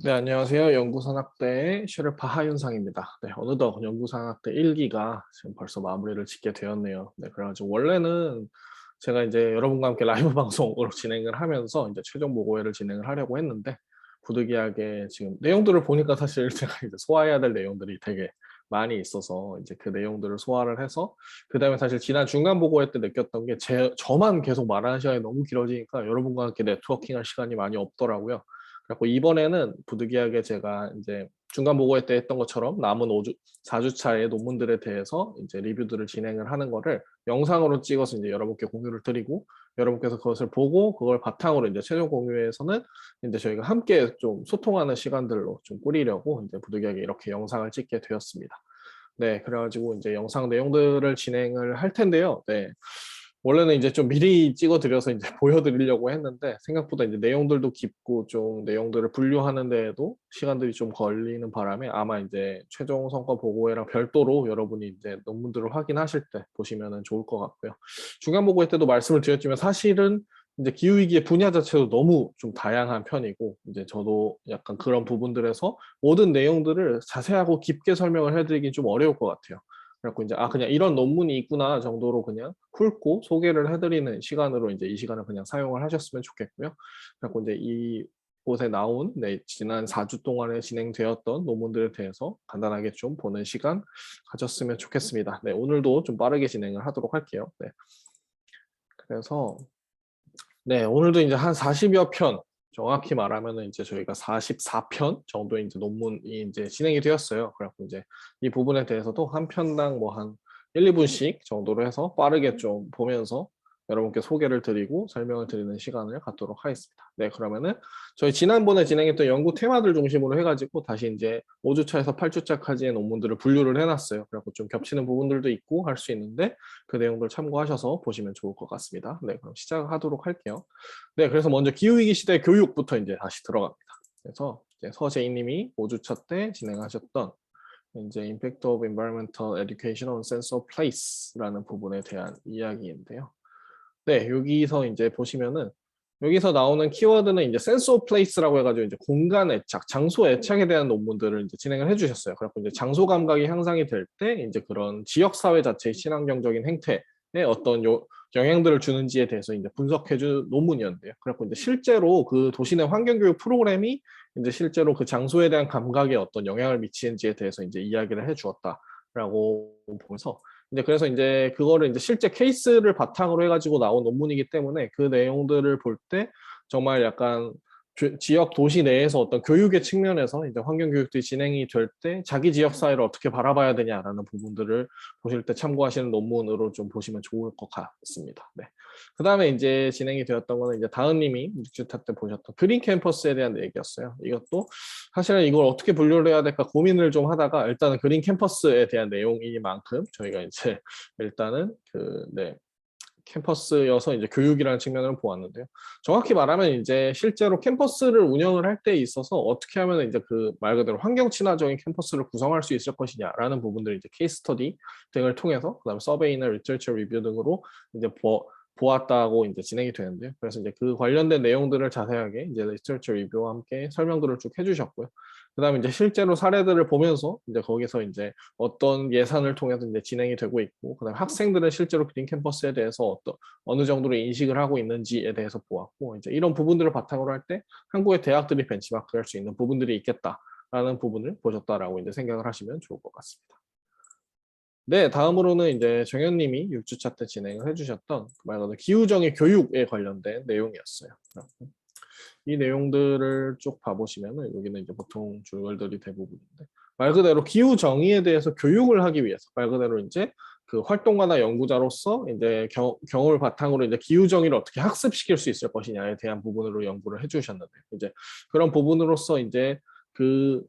네, 안녕하세요. 연구산학대의 셰르파 하윤상입니다. 네, 어느덧 연구산학대 1기가 지금 벌써 마무리를 짓게 되었네요. 네, 그래가지고 원래는 제가 이제 여러분과 함께 라이브 방송으로 진행을 하면서 이제 최종 보고회를 진행을 하려고 했는데 부득이하게 지금 내용들을 보니까 사실 제가 이제 소화해야 될 내용들이 되게 많이 있어서 이제 그 내용들을 소화를 해서 그다음에 사실 지난 중간 보고회 때 느꼈던 게 저만 계속 말하는 시간이 너무 길어지니까 여러분과 함께 네트워킹할 시간이 많이 없더라고요. 그래서 이번에는 부득이하게 제가 이제 중간 보고회 때 했던 것처럼 남은 4주차의 논문들에 대해서 이제 리뷰들을 진행을 하는 거를 영상으로 찍어서 이제 여러분께 공유를 드리고 여러분께서 그것을 보고 그걸 바탕으로 이제 최종 공유에서는 이제 저희가 함께 좀 소통하는 시간들로 좀 꾸리려고 이제 부득이하게 이렇게 영상을 찍게 되었습니다. 네, 그래가지고 이제 영상 내용들을 진행을 할 텐데요. 네. 원래는 이제 좀 미리 찍어드려서 이제 보여드리려고 했는데 생각보다 이제 내용들도 깊고 좀 내용들을 분류하는 데에도 시간들이 좀 걸리는 바람에 아마 이제 최종 성과 보고회랑 별도로 여러분이 이제 논문들을 확인하실 때 보시면은 좋을 것 같고요. 중간 보고회 때도 말씀을 드렸지만 사실은 이제 기후위기의 분야 자체도 너무 좀 다양한 편이고 이제 저도 약간 그런 부분들에서 모든 내용들을 자세하고 깊게 설명을 해드리긴 좀 어려울 것 같아요. 그래갖고 이제 그냥 이런 논문이 있구나 정도로 그냥 훑고 소개를 해드리는 시간으로 이제 이 시간을 그냥 사용을 하셨으면 좋겠고요. 그래갖고 이제 이 곳에 나온 지난 4주 동안에 진행되었던 논문들에 대해서 간단하게 좀 보는 시간 가졌으면 좋겠습니다. 네, 오늘도 좀 빠르게 진행을 하도록 할게요. 네. 그래서 네, 오늘도 이제 한 40여 편, 정확히 말하면은 이제 저희가 44편 정도의 이제 논문이 이제 진행이 되었어요. 그래갖고 이제 이 부분에 대해서도 한 편당 뭐 한 1, 2분씩 정도로 해서 빠르게 좀 보면서 여러분께 소개를 드리고 설명을 드리는 시간을 갖도록 하겠습니다. 네, 그러면은 저희 지난번에 진행했던 연구 테마들 중심으로 해가지고 다시 이제 5주차에서 8주차까지의 논문들을 분류를 해놨어요. 그래갖고 좀 겹치는 부분들도 있고 할 수 있는데 그 내용들 참고하셔서 보시면 좋을 것 같습니다. 네, 그럼 시작하도록 할게요. 네, 그래서 먼저 기후위기 시대 교육부터 이제 다시 들어갑니다. 그래서 이제 서재인님이 5주차 때 진행하셨던 이제 Impact of Environmental Education on Sense of Place라는 부분에 대한 이야기인데요. 네, 여기서 이제 보시면은 여기서 나오는 키워드는 이제 sense of place라고 해가지고 이제 공간 애착, 장소 애착에 대한 논문들을 이제 진행을 해주셨어요. 그래서 이제 장소 감각이 향상이 될 때 이제 그런 지역 사회 자체의 친환경적인 행태에 어떤 영향들을 주는지에 대해서 이제 분석해준 논문이었는데요. 그래서 이제 실제로 그 도시 내 환경교육 프로그램이 이제 실제로 그 장소에 대한 감각에 어떤 영향을 미치는지에 대해서 이제 이야기를 해주었다라고 보면서 이제 그래서 이제 그거를 이제 실제 케이스를 바탕으로 해가지고 나온 논문이기 때문에 그 내용들을 볼 때 정말 약간 지역 도시 내에서 어떤 교육의 측면에서 이제 환경 교육들이 진행이 될 때 자기 지역 사회를 어떻게 바라봐야 되냐라는 부분들을 보실 때 참고하시는 논문으로 좀 보시면 좋을 것 같습니다. 네. 그 다음에 이제 진행이 되었던 거는 이제 다은님이 6주차 때 보셨던 그린 캠퍼스에 대한 얘기였어요. 이것도 사실은 이걸 어떻게 분류를 해야 될까 고민을 좀 하다가 일단은 그린 캠퍼스에 대한 내용이만큼 저희가 이제 일단은 캠퍼스여서 이제 교육이라는 측면을 보았는데요. 정확히 말하면 이제 실제로 캠퍼스를 운영을 할 때 있어서 어떻게 하면 이제 그 말 그대로 환경 친화적인 캠퍼스를 구성할 수 있을 것이냐라는 부분들을 이제 케이스 스터디 등을 통해서 그다음에 서베이나 리서치 리뷰 등으로 이제 보았다고 이제 진행이 되는데요. 그래서 이제 그 관련된 내용들을 자세하게 이제 리서치 리뷰와 함께 설명들을 쭉 해주셨고요. 그다음에 이제 실제로 사례들을 보면서 이제 거기서 이제 어떤 예산을 통해서 이제 진행이 되고 있고, 그다음에 학생들은 실제로 그린 캠퍼스에 대해서 어느 정도로 인식을 하고 있는지에 대해서 보았고, 이제 이런 부분들을 바탕으로 할 때 한국의 대학들이 벤치마크할 수 있는 부분들이 있겠다라는 부분을 보셨다라고 이제 생각을 하시면 좋을 것 같습니다. 네, 다음으로는 이제 정현님이 6주차 때 진행을 해주셨던 말 그대로 기후정의 교육에 관련된 내용이었어요. 이 내용들을 쭉 봐보시면은 여기는 이제 보통 줄글들이 대부분인데 말 그대로 기후 정의에 대해서 교육을 하기 위해서 말 그대로 이제 그 활동가나 연구자로서 이제 경험을 바탕으로 이제 기후 정의를 어떻게 학습시킬 수 있을 것이냐에 대한 부분으로 연구를 해주셨는데 이제 그런 부분으로서 이제 그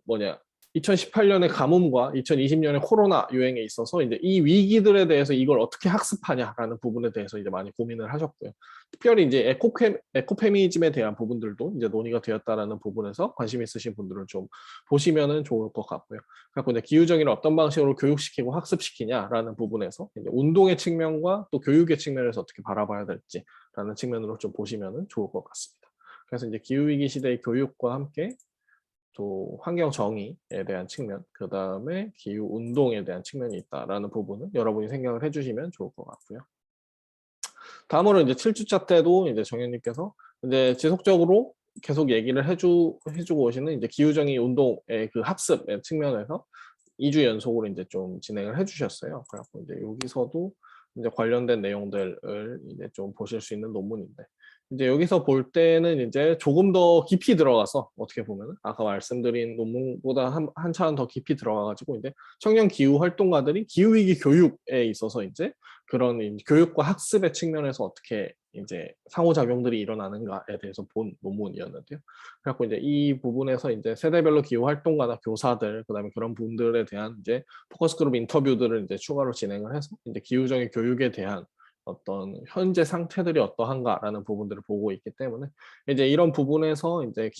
2018년의 가뭄과 2020년의 코로나 유행에 있어서 이제 이 위기들에 대해서 이걸 어떻게 학습하냐라는 부분에 대해서 이제 많이 고민을 하셨고요. 특별히 이제 에코페미즘에 대한 부분들도 이제 논의가 되었다라는 부분에서 관심 있으신 분들은 좀 보시면은 좋을 것 같고요. 그래서 이제 기후정의를 어떤 방식으로 교육시키고 학습시키냐라는 부분에서 이제 운동의 측면과 또 교육의 측면에서 어떻게 바라봐야 될지라는 측면으로 좀 보시면은 좋을 것 같습니다. 그래서 이제 기후위기 시대의 교육과 함께 또 환경 정의에 대한 측면, 그 다음에 기후 운동에 대한 측면이 있다라는 부분은 여러분이 생각을 해주시면 좋을 것 같고요. 다음으로 이제 7주차 때도 이제 정현님께서 이제 지속적으로 계속 얘기를 해주고 오시는 이제 기후정의 운동의 그 학습의 측면에서 2주 연속으로 이제 좀 진행을 해주셨어요. 그래갖고 이제 여기서도 이제 관련된 내용들을 이제 좀 보실 수 있는 논문인데, 이제 여기서 볼 때는 이제 조금 더 깊이 들어가서 어떻게 보면 아까 말씀드린 논문보다 한 차원 더 깊이 들어가가지고 이제 청년 기후 활동가들이 기후 위기 교육에 있어서 이제 그런 교육과 학습의 측면에서 어떻게 이제 상호작용들이 일어나는가에 대해서 본 논문이었는데요. 그래갖고 이제 이 부분에서 이제 세대별로 기후 활동가나 교사들, 그다음에 그런 분들에 대한 이제 포커스 그룹 인터뷰들을 이제 추가로 진행을 해서 이제 기후적인 교육에 대한 어떤 현재 상태들이 어떠한가라는 부분들을 보고 있기 때문에 이제 이런 부분에서 이제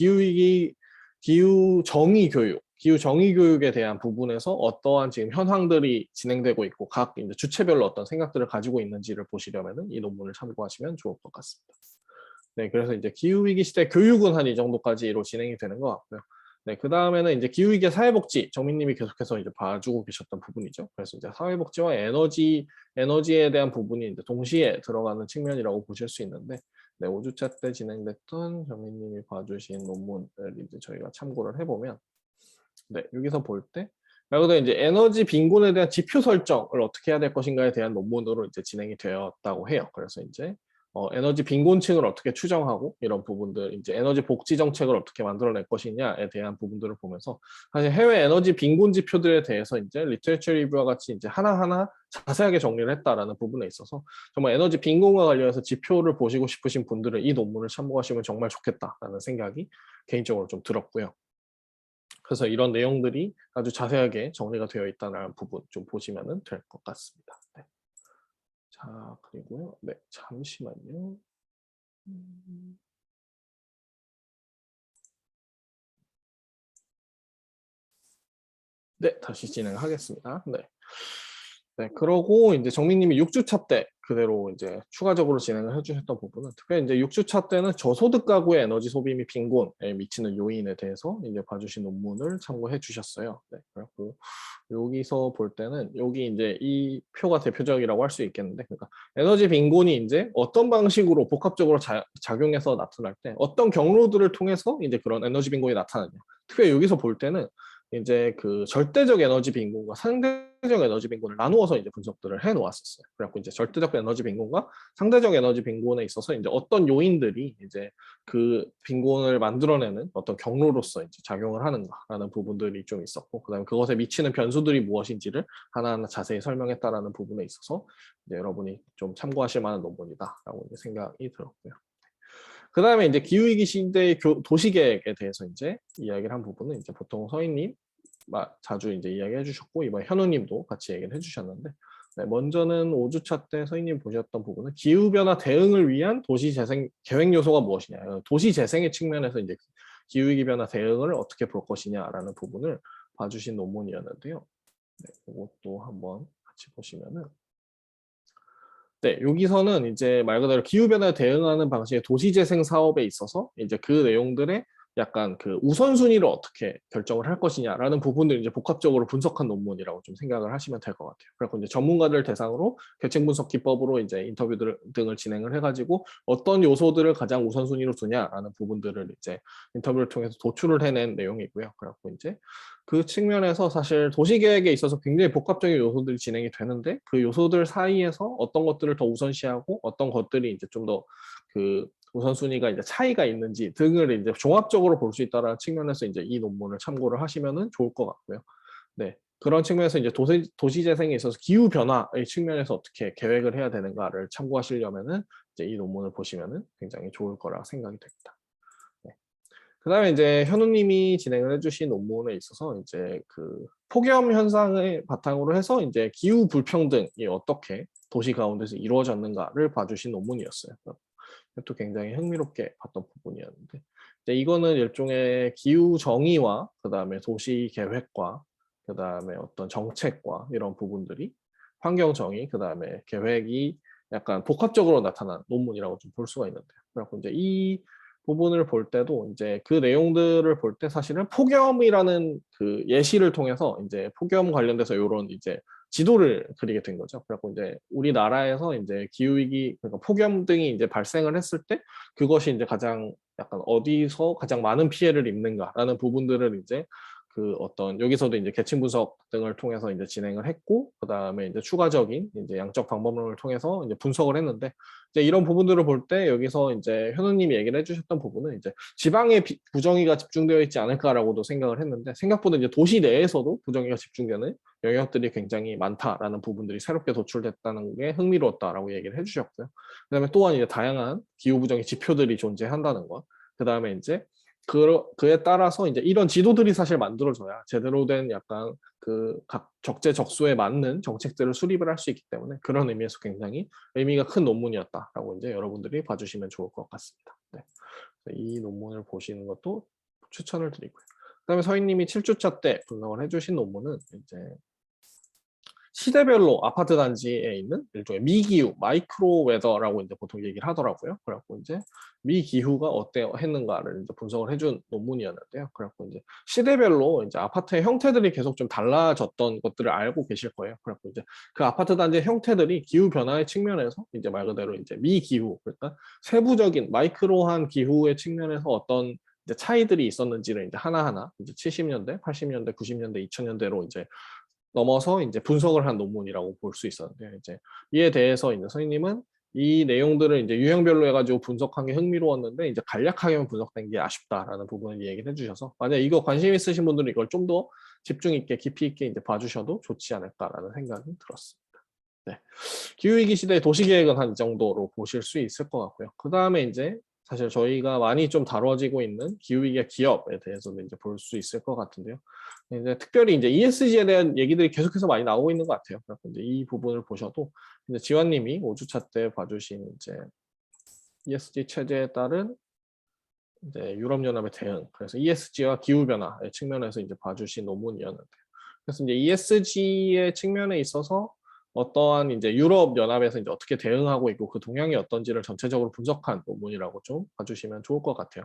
기후 정의 교육, 기후 정의 교육에 대한 부분에서 어떠한 지금 현황들이 진행되고 있고 각 이제 주체별로 어떤 생각들을 가지고 있는지를 보시려면은 이 논문을 참고하시면 좋을 것 같습니다. 네, 그래서 이제 기후위기 시대 교육은 한 이 정도까지로 진행이 되는 것 같고요. 네, 그 다음에는 이제 기후위기 사회복지, 정민님이 계속해서 이제 봐주고 계셨던 부분이죠. 그래서 이제 사회복지와 에너지에 대한 부분이 이제 동시에 들어가는 측면이라고 보실 수 있는데, 네, 5주차 때 진행됐던 정민님이 봐주신 논문을 이제 저희가 참고를 해보면, 네, 여기서 볼 때, 말 그대로 이제 에너지 빈곤에 대한 지표 설정을 어떻게 해야 될 것인가에 대한 논문으로 이제 진행이 되었다고 해요. 그래서 이제 에너지 빈곤층을 어떻게 추정하고 이런 부분들, 이제 에너지 복지 정책을 어떻게 만들어낼 것이냐에 대한 부분들을 보면서 사실 해외 에너지 빈곤 지표들에 대해서 이제 리터처 리뷰와 같이 이제 하나하나 자세하게 정리를 했다라는 부분에 있어서 정말 에너지 빈곤과 관련해서 지표를 보시고 싶으신 분들은 이 논문을 참고하시면 정말 좋겠다라는 생각이 개인적으로 좀 들었고요. 그래서 이런 내용들이 아주 자세하게 정리가 되어 있다는 부분 좀 보시면 될 것 같습니다. 네. 자, 그리고요. 네, 잠시만요. 네, 다시 진행하겠습니다. 네. 네, 그러고 이제 정민님이 6주차 때 그대로 이제 추가적으로 진행을 해주셨던 부분은 특별히 이제 6주차 때는 저소득 가구의 에너지 소비 및 빈곤에 미치는 요인에 대해서 이제 봐주신 논문을 참고해 주셨어요. 네, 그리고 여기서 볼 때는 여기 이제 이 표가 대표적이라고 할 수 있겠는데, 그러니까 에너지 빈곤이 이제 어떤 방식으로 복합적으로 작용해서 나타날 때 어떤 경로들을 통해서 이제 그런 에너지 빈곤이 나타나냐. 특별히 여기서 볼 때는 이제 그 절대적 에너지 빈곤과 상대적 에너지 빈곤을 나누어서 이제 분석들을 해 놓았었어요. 그래갖고 이제 절대적 에너지 빈곤과 상대적 에너지 빈곤에 있어서 이제 어떤 요인들이 이제 그 빈곤을 만들어내는 어떤 경로로서 이제 작용을 하는가라는 부분들이 좀 있었고, 그다음에 그것에 미치는 변수들이 무엇인지를 하나하나 자세히 설명했다라는 부분에 있어서 이제 여러분이 좀 참고하실 만한 논문이다라고 이제 생각이 들었고요. 그 다음에 이제 기후위기 시대의 도시계획에 대해서 이제 이야기를 한 부분은 이제 보통 서인님 자주 이제 이야기해 주셨고, 이번 현우님도 같이 얘기를 해주셨는데, 네, 먼저는 5주차 때 서인님 보셨던 부분은 기후변화 대응을 위한 도시재생 계획 요소가 무엇이냐, 도시재생의 측면에서 이제 기후위기 변화 대응을 어떻게 볼 것이냐라는 부분을 봐주신 논문이었는데요. 네, 이것도 한번 같이 보시면은, 네, 여기서는 이제 말 그대로 기후변화에 대응하는 방식의 도시재생 사업에 있어서 이제 그 내용들의 약간 그 우선순위를 어떻게 결정을 할 것이냐라는 부분을 이제 복합적으로 분석한 논문이라고 좀 생각을 하시면 될 것 같아요. 그리고 이제 전문가들 대상으로 계층 분석 기법으로 이제 인터뷰들 등을 진행을 해가지고 어떤 요소들을 가장 우선순위로 두냐라는 부분들을 이제 인터뷰를 통해서 도출을 해낸 내용이고요. 그래갖고 이제 그 측면에서 사실 도시계획에 있어서 굉장히 복합적인 요소들이 진행이 되는데 그 요소들 사이에서 어떤 것들을 더 우선시하고 어떤 것들이 이제 좀 더 그 우선순위가 이제 차이가 있는지 등을 이제 종합적으로 볼 수 있다는 측면에서 이제 이 논문을 참고를 하시면은 좋을 것 같고요. 네. 그런 측면에서 이제 도시 재생에 있어서 기후 변화의 측면에서 어떻게 계획을 해야 되는가를 참고하시려면은 이제 이 논문을 보시면은 굉장히 좋을 거라 생각이 됩니다. 네. 그다음에 이제 현우님이 진행을 해주신 논문에 있어서 이제 그 폭염 현상을 바탕으로 해서 이제 기후 불평등이 어떻게 도시 가운데서 이루어졌는가를 봐주신 논문이었어요. 또 굉장히 흥미롭게 봤던 부분이었는데, 이제 이거는 일종의 기후 정의와 그다음에 도시 계획과 그다음에 어떤 정책과 이런 부분들이 환경 정의 그다음에 계획이 약간 복합적으로 나타난 논문이라고 좀 볼 수가 있는데요. 그래서 이제 이 부분을 볼 때도 이제 그 내용들을 볼 때 사실은 폭염이라는 그 예시를 통해서 이제 폭염 관련돼서 이런 이제 지도를 그리게 된 거죠. 그래갖고 이제 우리나라에서 이제 기후위기, 그러니까 폭염 등이 이제 발생을 했을 때 그것이 이제 가장 약간 어디서 가장 많은 피해를 입는가라는 부분들을 이제 그 어떤 여기서도 이제 계층 분석 등을 통해서 이제 진행을 했고, 그 다음에 이제 추가적인 이제 양적 방법론을 통해서 이제 분석을 했는데, 이제 이런 부분들을 볼 때 여기서 이제 현우님이 얘기를 해주셨던 부분은 이제 지방에 부정위가 집중되어 있지 않을까라고도 생각을 했는데, 생각보다 이제 도시 내에서도 부정위가 집중되는 영역들이 굉장히 많다라는 부분들이 새롭게 도출됐다는 게 흥미로웠다라고 얘기를 해주셨고요. 그다음에 또한 이제 다양한 기후 부정의 지표들이 존재한다는 것. 그다음에 이제 그에 따라서 이제 이런 지도들이 사실 만들어져야 제대로 된 약간 그 각 적재적소에 맞는 정책들을 수립을 할 수 있기 때문에 그런 의미에서 굉장히 의미가 큰 논문이었다라고 이제 여러분들이 봐주시면 좋을 것 같습니다. 네. 이 논문을 보시는 것도 추천을 드리고요. 그다음에 서희님이 7주차 때 분석을 해주신 논문은 이제 시대별로 아파트 단지에 있는 일종의 미기후, 마이크로 웨더라고 이제 보통 얘기를 하더라고요. 그래갖고 이제 미기후가 어때 했는가를 이제 분석을 해준 논문이었는데요. 그래갖고 이제 시대별로 이제 아파트의 형태들이 계속 좀 달라졌던 것들을 알고 계실 거예요. 그래갖고 이제 그 아파트 단지의 형태들이 기후 변화의 측면에서 이제 말 그대로 이제 미기후, 그러니까 세부적인 마이크로한 기후의 측면에서 어떤 이제 차이들이 있었는지를 이제 하나하나 이제 70년대, 80년대, 90년대, 2000년대로 이제 넘어서 이제 분석을 한 논문이라고 볼 수 있었는데, 이제 이에 대해서 이제 선생님은 이 내용들을 이제 유형별로 해가지고 분석한 게 흥미로웠는데 이제 간략하게만 분석된 게 아쉽다라는 부분을 얘기를 해주셔서, 만약 이거 관심 있으신 분들은 이걸 좀 더 집중 있게 깊이 있게 이제 봐주셔도 좋지 않을까라는 생각이 들었습니다. 네. 기후위기 시대의 도시계획은 한 이 정도로 보실 수 있을 것 같고요. 그 다음에 이제 사실 저희가 많이 좀 다뤄지고 있는 기후위기의 기업에 대해서도 이제 볼 수 있을 것 같은데요. 이제 특별히 이제 ESG에 대한 얘기들이 계속해서 많이 나오고 있는 것 같아요. 그래서 이제 이 부분을 보셔도 이제 지환님이 5주차 때 봐주신 이제 ESG 체제에 따른 이제 유럽연합의 대응, 그래서 ESG와 기후변화의 측면에서 이제 봐주신 논문이었는데, 그래서 이제 ESG의 측면에 있어서 어떠한 이제 유럽 연합에서 이제 어떻게 대응하고 있고 그 동향이 어떤지를 전체적으로 분석한 논문이라고 좀 봐주시면 좋을 것 같아요.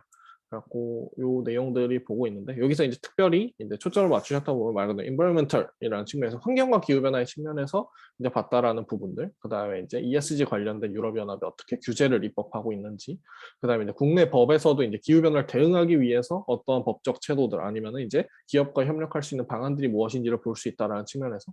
그래갖고 요 내용들이 보고 있는데, 여기서 이제 특별히 이제 초점을 맞추셨다고 보면 말 그대로 environmental이라는 측면에서 환경과 기후 변화의 측면에서 이제 봤다라는 부분들, 그 다음에 이제 ESG 관련된 유럽 연합이 어떻게 규제를 입법하고 있는지, 그 다음에 이제 국내 법에서도 이제 기후 변화를 대응하기 위해서 어떠한 법적 제도들 아니면은 이제 기업과 협력할 수 있는 방안들이 무엇인지를 볼 수 있다라는 측면에서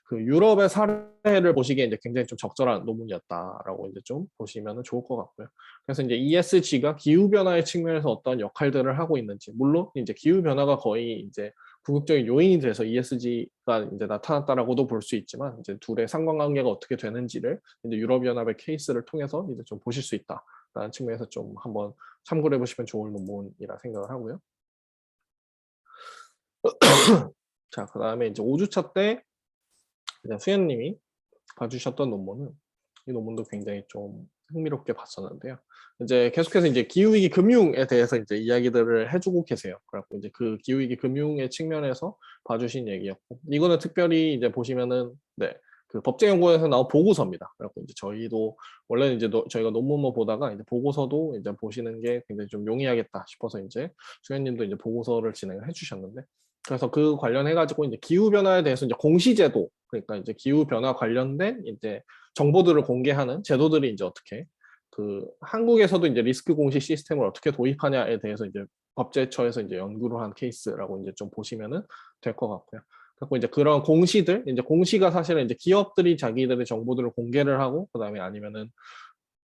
그 유럽의 사례를 보시기에 이제 굉장히 좀 적절한 논문이었다라고 이제 좀 보시면 좋을 것 같고요. 그래서 이제 ESG가 기후 변화의 측면에서 어떤 역할들을 하고 있는지, 물론 이제 기후 변화가 거의 이제 궁극적인 요인이 돼서 ESG가 이제 나타났다라고도 볼 수 있지만, 이제 둘의 상관관계가 어떻게 되는지를 이제 유럽연합의 케이스를 통해서 이제 좀 보실 수 있다라는 측면에서 좀 한번 참고해 보시면 좋을 논문이라 생각을 하고요. 자, 그 다음에 이제 5주차 때 수현님이 봐주셨던 논문은, 이 논문도 굉장히 좀 흥미롭게 봤었는데요. 이제 계속해서 이제 기후위기 금융에 대해서 이제 이야기들을 해주고 계세요. 그래갖고 이제 그 기후위기 금융의 측면에서 봐주신 얘기였고, 이거는 특별히 이제 보시면은 네. 그 법제연구원에서 나온 보고서입니다. 그래갖고 이제 저희도 원래는 이제 저희가 논문만 보다가 이제 보고서도 이제 보시는 게 굉장히 좀 용이하겠다 싶어서 이제 수현님도 이제 보고서를 진행을 해주셨는데, 그래서 그 관련해가지고 이제 기후변화에 대해서 이제 공시제도, 그러니까 이제 기후변화 관련된 이제 정보들을 공개하는 제도들이 이제 어떻게 그 한국에서도 이제 리스크 공시 시스템을 어떻게 도입하냐에 대해서 이제 법제처에서 이제 연구를 한 케이스라고 이제 좀 보시면은 될 것 같고요. 그리고 이제 그런 공시들, 이제 공시가 사실은 이제 기업들이 자기들의 정보들을 공개를 하고, 그다음에 아니면은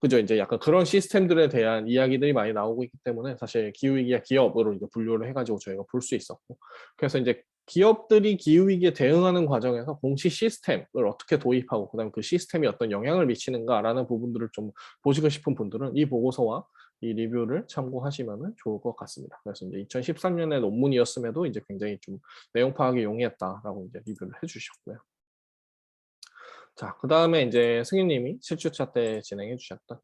그죠, 이제 약간 그런 시스템들에 대한 이야기들이 많이 나오고 있기 때문에 사실 기후위기와 기업으로 이제 분류를 해가지고 저희가 볼 수 있었고, 그래서 이제 기업들이 기후위기에 대응하는 과정에서 공시 시스템을 어떻게 도입하고 그다음에 그 시스템이 어떤 영향을 미치는가라는 부분들을 좀 보시고 싶은 분들은 이 보고서와 이 리뷰를 참고하시면 좋을 것 같습니다. 그래서 이제 2013년에 논문이었음에도 이제 굉장히 좀 내용 파악이 용이했다라고 이제 리뷰를 해주셨고요. 자, 그 다음에 이제 승윤님이 7주차 때 진행해 주셨던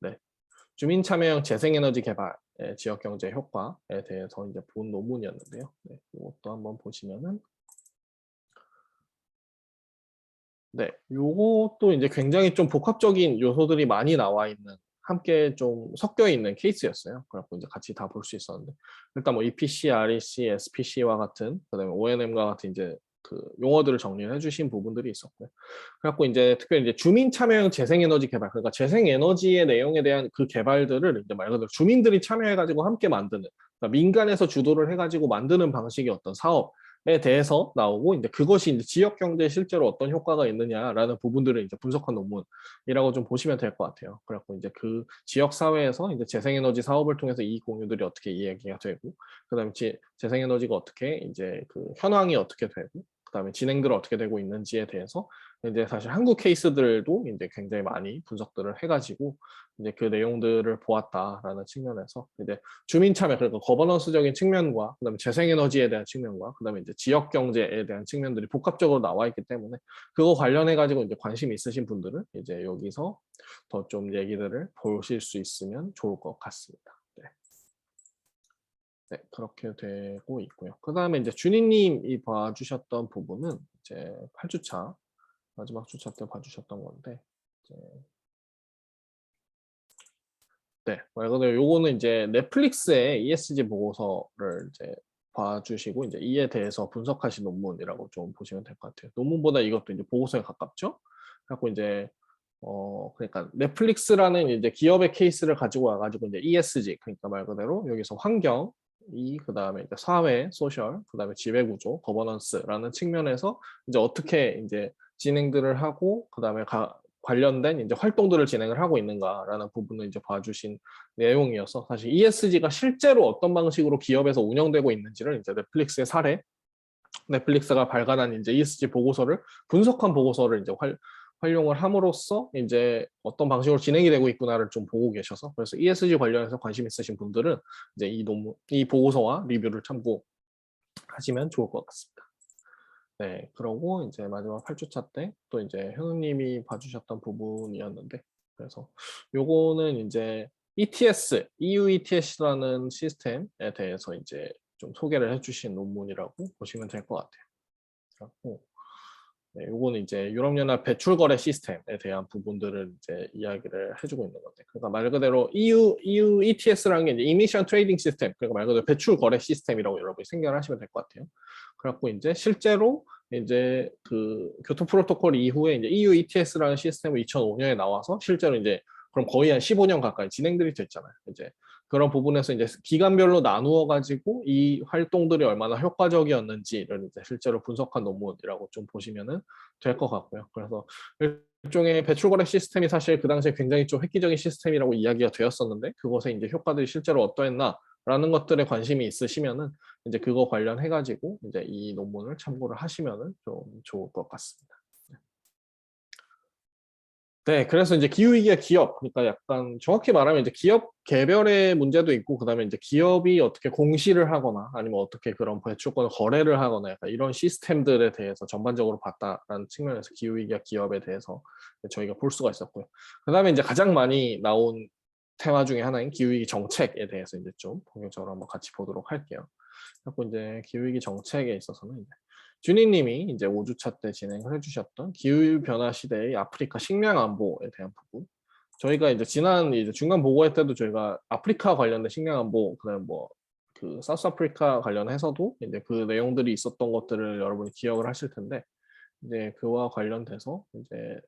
주민 참여형 재생에너지 개발의 지역 경제 효과에 대해서 이제 본 논문이었는데요. 네, 이것도 한번 보시면은 요것도 이제 굉장히 좀 복합적인 요소들이 많이 나와 있는 함께 좀 섞여 있는 케이스였어요. 그래갖고 이제 같이 다 볼 수 있었는데 일단 뭐 EPC, REC, SPC와 같은 그다음에 ONM과 같은 이제 그 용어들을 정리해 주신 부분들이 있었고요. 그래갖고 이제 특별히 이제 주민 참여형 재생에너지 개발, 그러니까 재생에너지의 내용에 대한 그 개발들을 이제 말 그대로 주민들이 참여해가지고 함께 만드는, 그러니까 민간에서 주도를 해가지고 만드는 방식의 어떤 사업에 대해서 나오고 이제 그것이 이제 지역 경제에 실제로 어떤 효과가 있느냐라는 부분들을 이제 분석한 논문이라고 좀 보시면 될 것 같아요. 그래갖고 이제 그 지역 사회에서 이제 재생에너지 사업을 통해서 이익 공유들이 어떻게 이야기가 되고, 그다음에 재생에너지가 어떻게 이제 그 현황이 어떻게 되고, 그다음에 진행들은 어떻게 되고 있는지에 대해서 이제 사실 한국 케이스들도 이제 굉장히 많이 분석들을 해가지고 이제 그 내용들을 보았다라는 측면에서 이제 주민 참여, 그러니까 거버넌스적인 측면과 그다음에 재생에너지에 대한 측면과 그다음에 이제 지역 경제에 대한 측면들이 복합적으로 나와 있기 때문에 그거 관련해 가지고 이제 관심 있으신 분들은 이제 여기서 더 좀 얘기들을 보실 수 있으면 좋을 것 같습니다. 네. 네, 그렇게 되고 있고요. 그 다음에 이제 준희님이 봐주셨던 부분은 이제 8주차 마지막 주차 때 봐주셨던 건데, 이제 네, 말 그대로 요거는 이제 넷플릭스의 ESG 보고서를 이제 봐주시고 이제 이에 대해서 분석하신 논문이라고 좀 보시면 될 것 같아요. 논문보다 이것도 이제 보고서에 가깝죠. 그래갖고 이제 그러니까 넷플릭스라는 이제 기업의 케이스를 가지고 와가지고 이제 ESG, 그러니까 말 그대로 여기서 환경, 그다음에 이제 사회, 소셜, 그다음에 지배 구조, 거버넌스라는 측면에서 이제 어떻게 이제 진행들을 하고 그다음에 관련된 이제 활동들을 진행을 하고 있는가라는 부분을 이제 봐주신 내용이어서 사실 ESG가 실제로 어떤 방식으로 기업에서 운영되고 있는지를 이제 넷플릭스의 사례, 넷플릭스가 발간한 이제 ESG 보고서를 분석한 보고서를 이제 활용을 함으로써 이제 어떤 방식으로 진행이 되고 있구나를 좀 보고 계셔서, 그래서 ESG 관련해서 관심 있으신 분들은 이제 이 논문, 이 보고서와 리뷰를 참고하시면 좋을 것 같습니다. 네, 그러고 이제 마지막 8주차 때 또 이제 현우님이 봐주셨던 부분이었는데, 그래서 요거는 이제 ETS, EU ETS라는 시스템에 대해서 이제 좀 소개를 해주신 논문이라고 보시면 될 것 같아요. 그렇고, 네, 요거는 이제 유럽연합 배출 거래 시스템에 대한 부분들을 이제 이야기를 해주고 있는 건데, 그러니까 말 그대로 EU ETS라는 게 이제 Emission Trading System, 그러니까 말 그대로 배출 거래 시스템이라고 여러분이 생각을 하시면 될 것 같아요. 그래갖고 이제 실제로 이제 그 교토 프로토콜 이후에 이제 EU ETS라는 시스템이 2005년에 나와서 실제로 이제 그럼 거의 한 15년 가까이 진행들이 됐잖아요. 이제 그런 부분에서 이제 기간별로 나누어 가지고 이 활동들이 얼마나 효과적이었는지를 이제 실제로 분석한 논문이라고 좀 보시면은 될 것 같고요. 그래서 일종의 배출거래 시스템이 사실 그 당시에 굉장히 좀 획기적인 시스템이라고 이야기가 되었었는데 그것의 이제 효과들이 실제로 어떠했나라는 것들에 관심이 있으시면은 이제 그거 관련해 가지고 이제 이 논문을 참고를 하시면은 좀 좋을 것 같습니다. 네, 그래서 이제 기후위기가 기업, 그러니까 약간 정확히 말하면 이제 기업 개별의 문제도 있고, 그 다음에 이제 기업이 어떻게 공시를 하거나 아니면 어떻게 그런 배출권을 거래를 하거나 약간 이런 시스템들에 대해서 전반적으로 봤다라는 측면에서 기후위기가 기업에 대해서 저희가 볼 수가 있었고요. 그 다음에 이제 가장 많이 나온 테마 중에 하나인 기후위기 정책에 대해서 이제 좀 본격적으로 한번 같이 보도록 할게요. 그리고 이제 기후위기 정책에 있어서는 이제 준희님이 이제 5주차 때 진행을 해주셨던 기후변화 시대의 아프리카 식량 안보에 대한 부분. 저희가 이제 지난 이제 중간 보고회 때도 저희가 아프리카 관련된 식량 안보, 그다음 뭐그 사우스 아프리카 관련해서도 이제 그 내용들이 있었던 것들을 여러분이 기억을 하실 텐데, 이제 그와 관련돼서 이제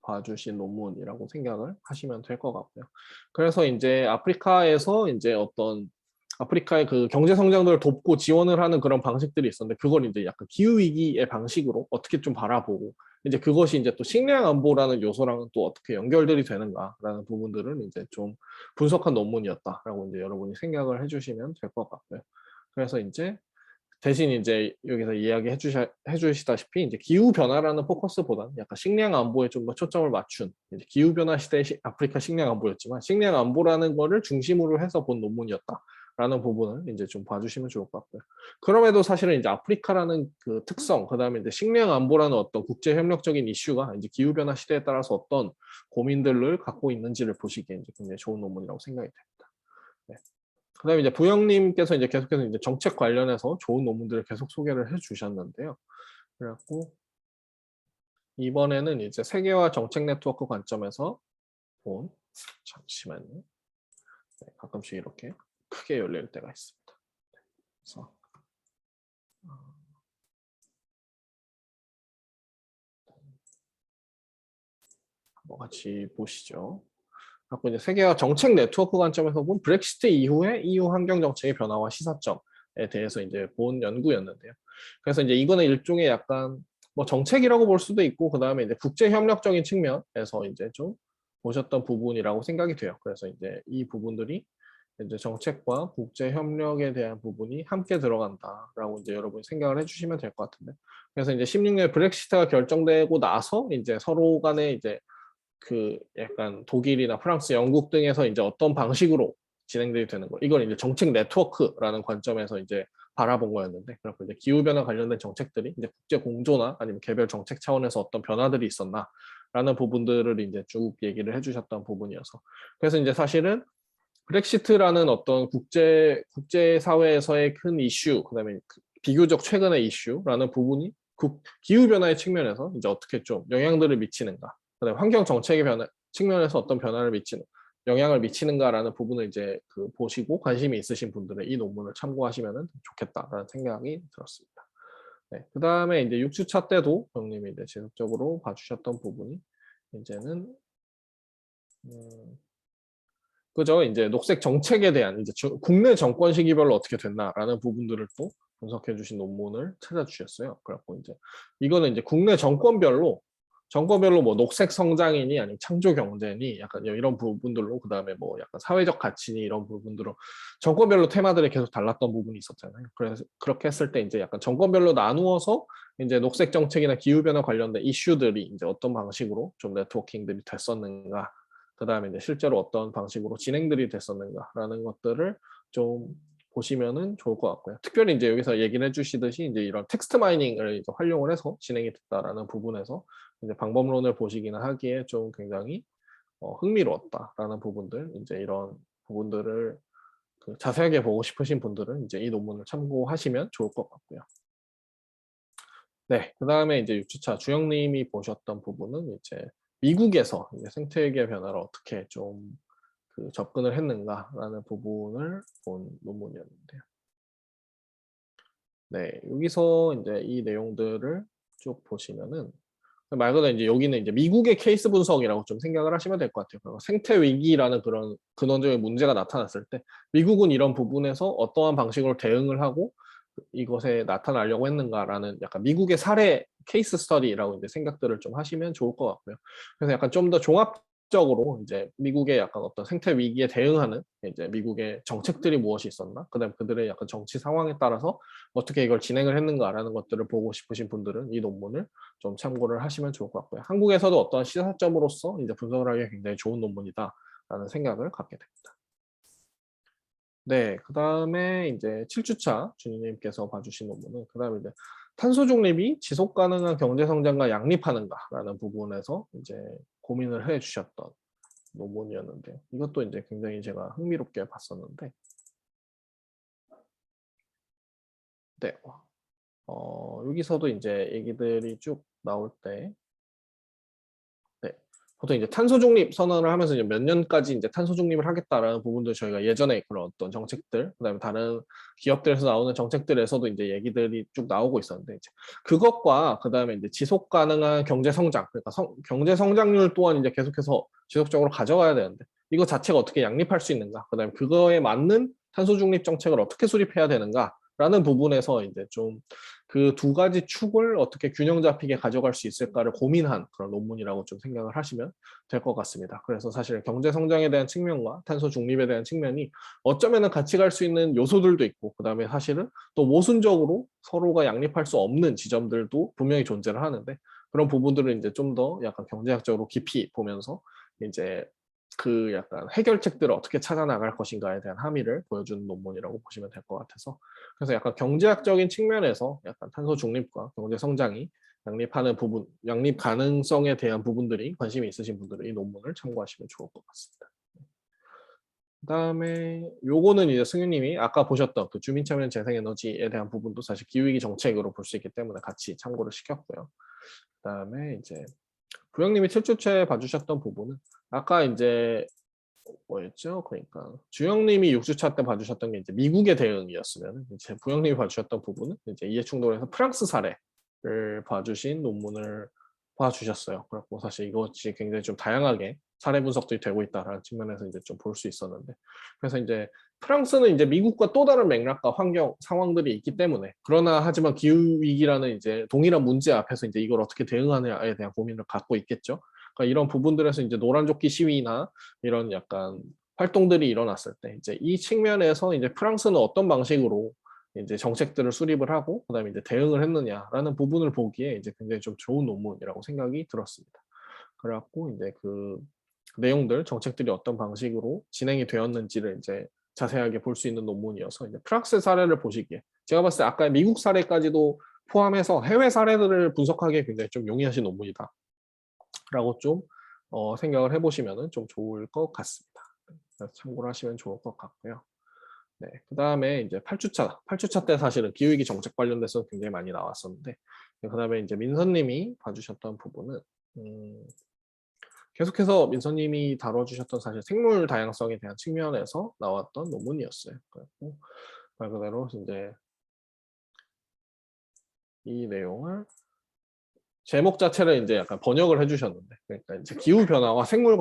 봐주신 논문이라고 생각을 하시면 될 것 같고요. 그래서 이제 아프리카에서 이제 어떤 아프리카의 그 경제 성장들을 돕고 지원을 하는 그런 방식들이 있었는데 그걸 이제 약간 기후 위기의 방식으로 어떻게 좀 바라보고 이제 그것이 이제 또 식량 안보라는 요소랑은 또 어떻게 연결들이 되는가라는 부분들을 이제 좀 분석한 논문이었다라고 이제 여러분이 생각을 해주시면 될 것 같고요. 그래서 이제 대신 이제 여기서 이야기해 주시다시피 이제 기후 변화라는 포커스보다는 약간 식량 안보에 좀 더 초점을 맞춘 이제 기후 변화 시대의 아프리카 식량 안보였지만 식량 안보라는 거를 중심으로 해서 본 논문이었다라는 부분을 이제 좀 봐주시면 좋을 것 같고요. 그럼에도 사실은 이제 아프리카라는 그 특성, 그다음에 이제 식량 안보라는 어떤 국제 협력적인 이슈가 이제 기후 변화 시대에 따라서 어떤 고민들을 갖고 있는지를 보시기에 이제 굉장히 좋은 논문이라고 생각이 됩니다. 네. 그다음에 이제 부영님께서 이제 계속해서 이제 정책 관련해서 좋은 논문들을 계속 소개를 해주셨는데요. 그래갖고 이번에는 이제 세계화 정책 네트워크 관점에서 본 잠시만요. 네, 가끔씩 이렇게 크게 열릴 때가 있습니다. 그래서 한번 같이 보시죠. 갖고 이제 세계화 정책 네트워크 관점에서 본 브렉시트 이후에 EU 환경 정책의 변화와 시사점에 대해서 이제 본 연구였는데요. 그래서 이제 이거는 일종의 약간 뭐 정책이라고 볼 수도 있고, 그 다음에 이제 국제 협력적인 측면에서 이제 좀 보셨던 부분이라고 생각이 돼요. 그래서 이제 이 부분들이 이제 정책과 국제 협력에 대한 부분이 함께 들어간다라고 이제 여러분이 생각을 해주시면 될 것 같은데. 그래서 이제 16년 브렉시트가 결정되고 나서 이제 서로 간에 이제 그 약간 독일이나 프랑스, 영국 등에서 이제 어떤 방식으로 진행되게 되는 거. 이걸 이제 정책 네트워크라는 관점에서 이제 바라본 거였는데, 그래서 이제 기후 변화 관련된 정책들이 이제 국제 공조나 아니면 개별 정책 차원에서 어떤 변화들이 있었나라는 부분들을 이제 쭉 얘기를 해주셨던 부분이어서, 그래서 이제 사실은 브렉시트라는 어떤 국제 사회에서의 큰 이슈, 그다음에 비교적 최근의 이슈라는 부분이 기후 변화의 측면에서 이제 어떻게 좀 영향들을 미치는가, 그다음에 환경 정책의 변화 측면에서 어떤 변화를 미치는 영향을 미치는가라는 부분을 이제 보시고 관심이 있으신 분들은 이 논문을 참고하시면 좋겠다라는 생각이 들었습니다. 네, 그다음에 이제 6주차 때도 형님이 이제 지속적으로 봐주셨던 부분이 이제는 그죠? 이제 녹색 정책에 대한 이제 국내 정권 시기별로 어떻게 됐나라는 부분들을 또 분석해 주신 논문을 찾아주셨어요. 그래갖고 이제 이거는 이제 국내 정권별로 뭐 녹색 성장이니 아니면 창조 경제니 약간 이런 부분들로, 그다음에 뭐 약간 사회적 가치니 이런 부분들로 정권별로 테마들이 계속 달랐던 부분이 있었잖아요. 그래서 그렇게 했을 때 이제 약간 정권별로 나누어서 이제 녹색 정책이나 기후 변화 관련된 이슈들이 이제 어떤 방식으로 좀 네트워킹들이 됐었는가, 그 다음에 이제 실제로 어떤 방식으로 진행들이 됐었는가라는 것들을 좀 보시면은 좋을 것 같고요. 특별히 이제 여기서 얘기를 해주시듯이 이제 이런 텍스트 마이닝을 이제 활용을 해서 진행이 됐다라는 부분에서 이제 방법론을 보시기는 하기에 좀 굉장히 흥미로웠다라는 부분들, 이제 이런 부분들을 자세하게 보고 싶으신 분들은 이제 이 논문을 참고하시면 좋을 것 같고요. 네, 그 다음에 이제 6주차 주영님이 보셨던 부분은 이제 미국에서 이제 생태계 변화를 어떻게 좀 접근을 했는가라는 부분을 본 논문이었는데요. 네, 여기서 이제 이 내용들을 쭉 보시면은 말 그대로 이제 여기는 이제 미국의 케이스 분석이라고 좀 생각을 하시면 될 것 같아요. 생태 위기라는 그런 근원적인 문제가 나타났을 때 미국은 이런 부분에서 어떠한 방식으로 대응을 하고 이것에 나타나려고 했는가라는 약간 미국의 사례 케이스 스터디라고 이제 생각들을 좀 하시면 좋을 것 같고요. 그래서 약간 좀 더 종합적으로 이제 미국의 약간 어떤 생태 위기에 대응하는 이제 미국의 정책들이 무엇이 있었나, 그다음 그들의 약간 정치 상황에 따라서 어떻게 이걸 진행을 했는가라는 것들을 보고 싶으신 분들은 이 논문을 좀 참고를 하시면 좋을 것 같고요. 한국에서도 어떤 시사점으로서 이제 분석을 하기에 굉장히 좋은 논문이다라는 생각을 갖게 됩니다. 네, 그 다음에 이제 7주차 주님께서 봐주신 논문은 그 다음에 이제 탄소 중립이 지속 가능한 경제 성장과 양립하는가라는 부분에서 이제 고민을 해주셨던 논문이었는데, 이것도 이제 굉장히 제가 흥미롭게 봤었는데, 네, 여기서도 이제 얘기들이 쭉 나올 때, 네, 보통 이제 탄소 중립 선언을 하면서 이제 몇 년까지 이제 탄소 중립을 하겠다라는 부분도 저희가 예전에 그런 어떤 정책들, 그다음에 다른 기업들에서 나오는 정책들에서도 이제 얘기들이 쭉 나오고 있었는데, 이제 그것과 그다음에 이제 지속 가능한 경제 성장, 그러니까 경제 성장률 또한 이제 계속해서 지속적으로 가져가야 되는데 이거 자체가 어떻게 양립할 수 있는가, 그다음에 그거에 맞는 탄소 중립 정책을 어떻게 수립해야 되는가라는 부분에서 이제 좀 그 두 가지 축을 어떻게 균형 잡히게 가져갈 수 있을까를 고민한 그런 논문이라고 좀 생각을 하시면 될 것 같습니다. 그래서 사실 경제 성장에 대한 측면과 탄소 중립에 대한 측면이 어쩌면은 같이 갈 수 있는 요소들도 있고, 그다음에 사실은 또 모순적으로 서로가 양립할 수 없는 지점들도 분명히 존재를 하는데, 그런 부분들을 이제 좀 더 약간 경제학적으로 깊이 보면서 이제 그 약간 해결책들을 어떻게 찾아 나갈 것인가에 대한 함의를 보여주는 논문이라고 보시면 될 것 같아서, 그래서 약간 경제학적인 측면에서 약간 탄소 중립과 경제 성장이 양립하는 부분, 양립 가능성에 대한 부분들이 관심이 있으신 분들은 이 논문을 참고하시면 좋을 것 같습니다. 그다음에 요거는 이제 승윤님이 아까 보셨던 그 주민참여 재생에너지에 대한 부분도 사실 기후위기 정책으로 볼 수 있기 때문에 같이 참고를 시켰고요. 그다음에 이제 부영님이 7주째 봐주셨던 부분은 아까 이제 뭐였죠? 그러니까 주영님이 6주차 때 봐주셨던 게 이제 미국의 대응이었으면 이제 부영님이 봐주셨던 부분은 이제 이해충돌에서 프랑스 사례를 봐주신 논문을 봐주셨어요. 그래고 사실 이것이 굉장히 좀 다양하게 사례 분석들이 되고 있다라는 측면에서 이제 좀 볼 수 있었는데, 그래서 이제 프랑스는 이제 미국과 또 다른 맥락과 환경 상황들이 있기 때문에, 그러나 하지만 기후 위기라는 이제 동일한 문제 앞에서 이제 이걸 어떻게 대응하느냐에 대한 고민을 갖고 있겠죠. 그러니까 이런 부분들에서 이제 노란조끼 시위나 이런 약간 활동들이 일어났을 때 이제 이 측면에서 이제 프랑스는 어떤 방식으로 이제 정책들을 수립을 하고 그다음에 이제 대응을 했느냐라는 부분을 보기에 이제 굉장히 좀 좋은 논문이라고 생각이 들었습니다. 그래갖고 이제 그 내용들, 정책들이 어떤 방식으로 진행이 되었는지를 이제 자세하게 볼 수 있는 논문이어서 이제 프랑스 사례를 보시기에 제가 봤을 때 아까 미국 사례까지도 포함해서 해외 사례들을 분석하기에 굉장히 좀 용이하신 논문이다. 라고 좀 생각을 해보시면 좀 좋을 것 같습니다. 참고를 하시면 좋을 것 같고요. 네, 그 다음에 이제 8주차 때 사실은 기후위기 정책 관련돼서 굉장히 많이 나왔었는데, 그 다음에 이제 민선님이 봐주셨던 부분은 계속해서 민선님이 다뤄주셨던 사실 생물 다양성에 대한 측면에서 나왔던 논문이었어요. 그래서 말 그대로 이제 이 내용을 제목 자체를 이제 약간 번역을 해주셨는데, 그러니까 이제 기후 변화와 생물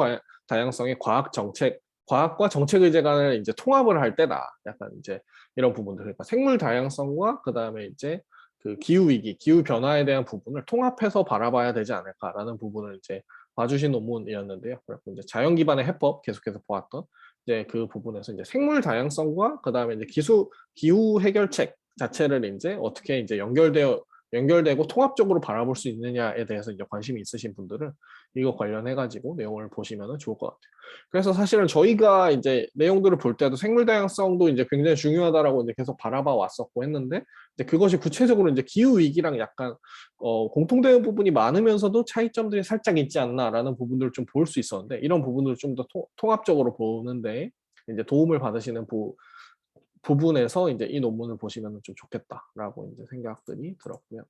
다양성의 과학과 정책 의제 간을 이제 통합을 할 때다. 약간 이제 이런 부분들, 그러니까 생물 다양성과 그 다음에 이제 그 기후 위기, 기후 변화에 대한 부분을 통합해서 바라봐야 되지 않을까라는 부분을 이제 봐주신 논문이었는데요. 그래서 이제 자연 기반의 해법 계속해서 보았던 이제 그 부분에서 이제 생물 다양성과 그 다음에 이제 기후 해결책 자체를 이제 어떻게 이제 연결되고 통합적으로 바라볼 수 있느냐에 대해서 이제 관심이 있으신 분들은 이거 관련해 가지고 내용을 보시면 좋을 것 같아요. 그래서 사실은 저희가 이제 내용들을 볼 때도 생물 다양성도 이제 굉장히 중요하다라고 이제 계속 바라봐 왔었고 했는데, 이제 그것이 구체적으로 이제 기후 위기랑 약간 공통되는 부분이 많으면서도 차이점들이 살짝 있지 않나라는 부분들을 좀 볼 수 있었는데, 이런 부분을 좀 더 통합적으로 보는데 이제 도움을 받으시는 부분에서 이제 이 논문을 보시면 좀 좋겠다라고 이제 생각들이 들었고요.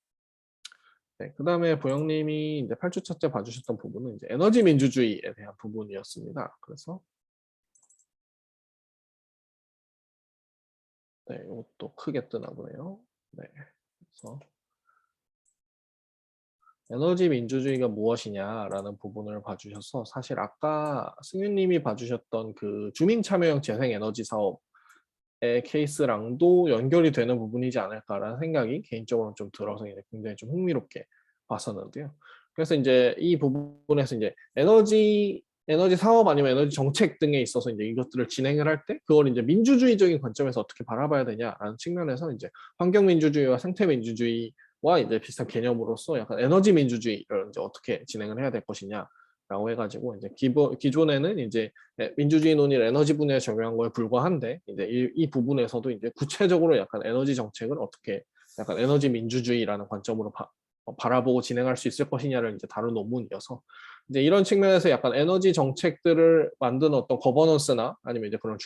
네, 그 다음에 보영님이 이제 8주차 때 봐주셨던 부분은 이제 에너지 민주주의에 대한 부분이었습니다. 그래서 네, 이것도 크게 뜨나 보네요. 네, 그래서 에너지 민주주의가 무엇이냐라는 부분을 봐주셔서 사실 아까 승윤님이 봐주셨던 그 주민 참여형 재생에너지 사업의 케이스랑도 연결이 되는 부분이지 않을까라는 생각이 개인적으로 좀 들어서 이제 굉장히 좀 흥미롭게 봤었는데요. 그래서 이제 이 부분에서 이제 에너지 사업 아니면 에너지 정책 등에 있어서 이제 이것들을 진행을 할 때 그걸 이제 민주주의적인 관점에서 어떻게 바라봐야 되냐라는 측면에서 이제 환경 민주주의와 생태 민주주의와 이제 비슷한 개념으로서 약간 에너지 민주주의를 이제 어떻게 진행을 해야 될 것이냐라고 해가지고 이제 기존에는 이제 민주주의 논의를 에너지 분야에 적용한 거에 불과한데 이제 이 부분에서도 이제 구체적으로 약간 에너지 정책을 어떻게 약간 에너지 민주주의라는 관점으로 바라보고 진행할 수 있을 것이냐를 이제 다룬 논문이어서 이제 이런 측면에서 약간 에너지 정책들을 만드는 어떤 거버넌스나 아니면 이제 그런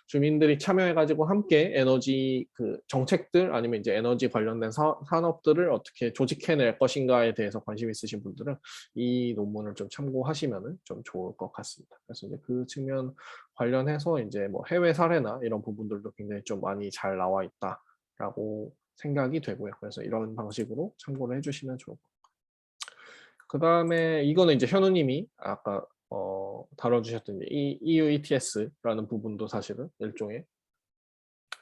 주민들이 참여해가지고 함께 에너지 그 정책들 아니면 이제 에너지 관련된 산업들을 어떻게 조직해낼 것인가에 대해서 관심 있으신 분들은 이 논문을 좀 참고하시면 좀 좋을 것 같습니다. 그래서 이제 그 측면 관련해서 이제 뭐 해외 사례나 이런 부분들도 굉장히 좀 많이 잘 나와 있다라고 생각이 되고요. 그래서 이런 방식으로 참고를 해주시면 좋을 것 같아요. 그 다음에 이거는 이제 현우님이 아까 다뤄주셨던 이 EU ETS라는 부분도 사실은 일종의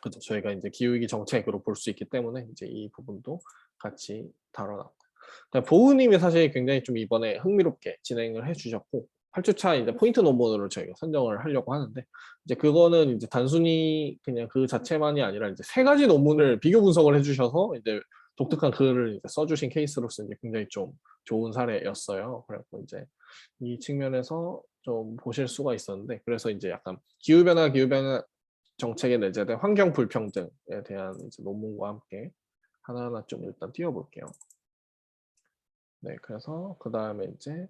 그죠. 저희가 이제 기후위기 정책으로 볼 수 있기 때문에 이제 이 부분도 같이 다뤄놨고. 보우님이 사실 굉장히 좀 이번에 흥미롭게 진행을 해주셨고 8주차 이제 포인트 논문으로 저희가 선정을 하려고 하는데 이제 그거는 이제 단순히 그냥 그 자체만이 아니라 이제 세 가지 논문을 비교 분석을 해주셔서 이제 독특한 글을 이제 써주신 케이스로서 이제 굉장히 좀 좋은 사례였어요. 그래서 이제 이 측면에서 좀 보실 수가 있었는데 그래서 이제 약간 기후변화 정책에 내재된 환경 불평등에 대한 이제 논문과 함께 하나하나 좀 일단 띄워볼게요. 네, 그래서 그 다음에 이제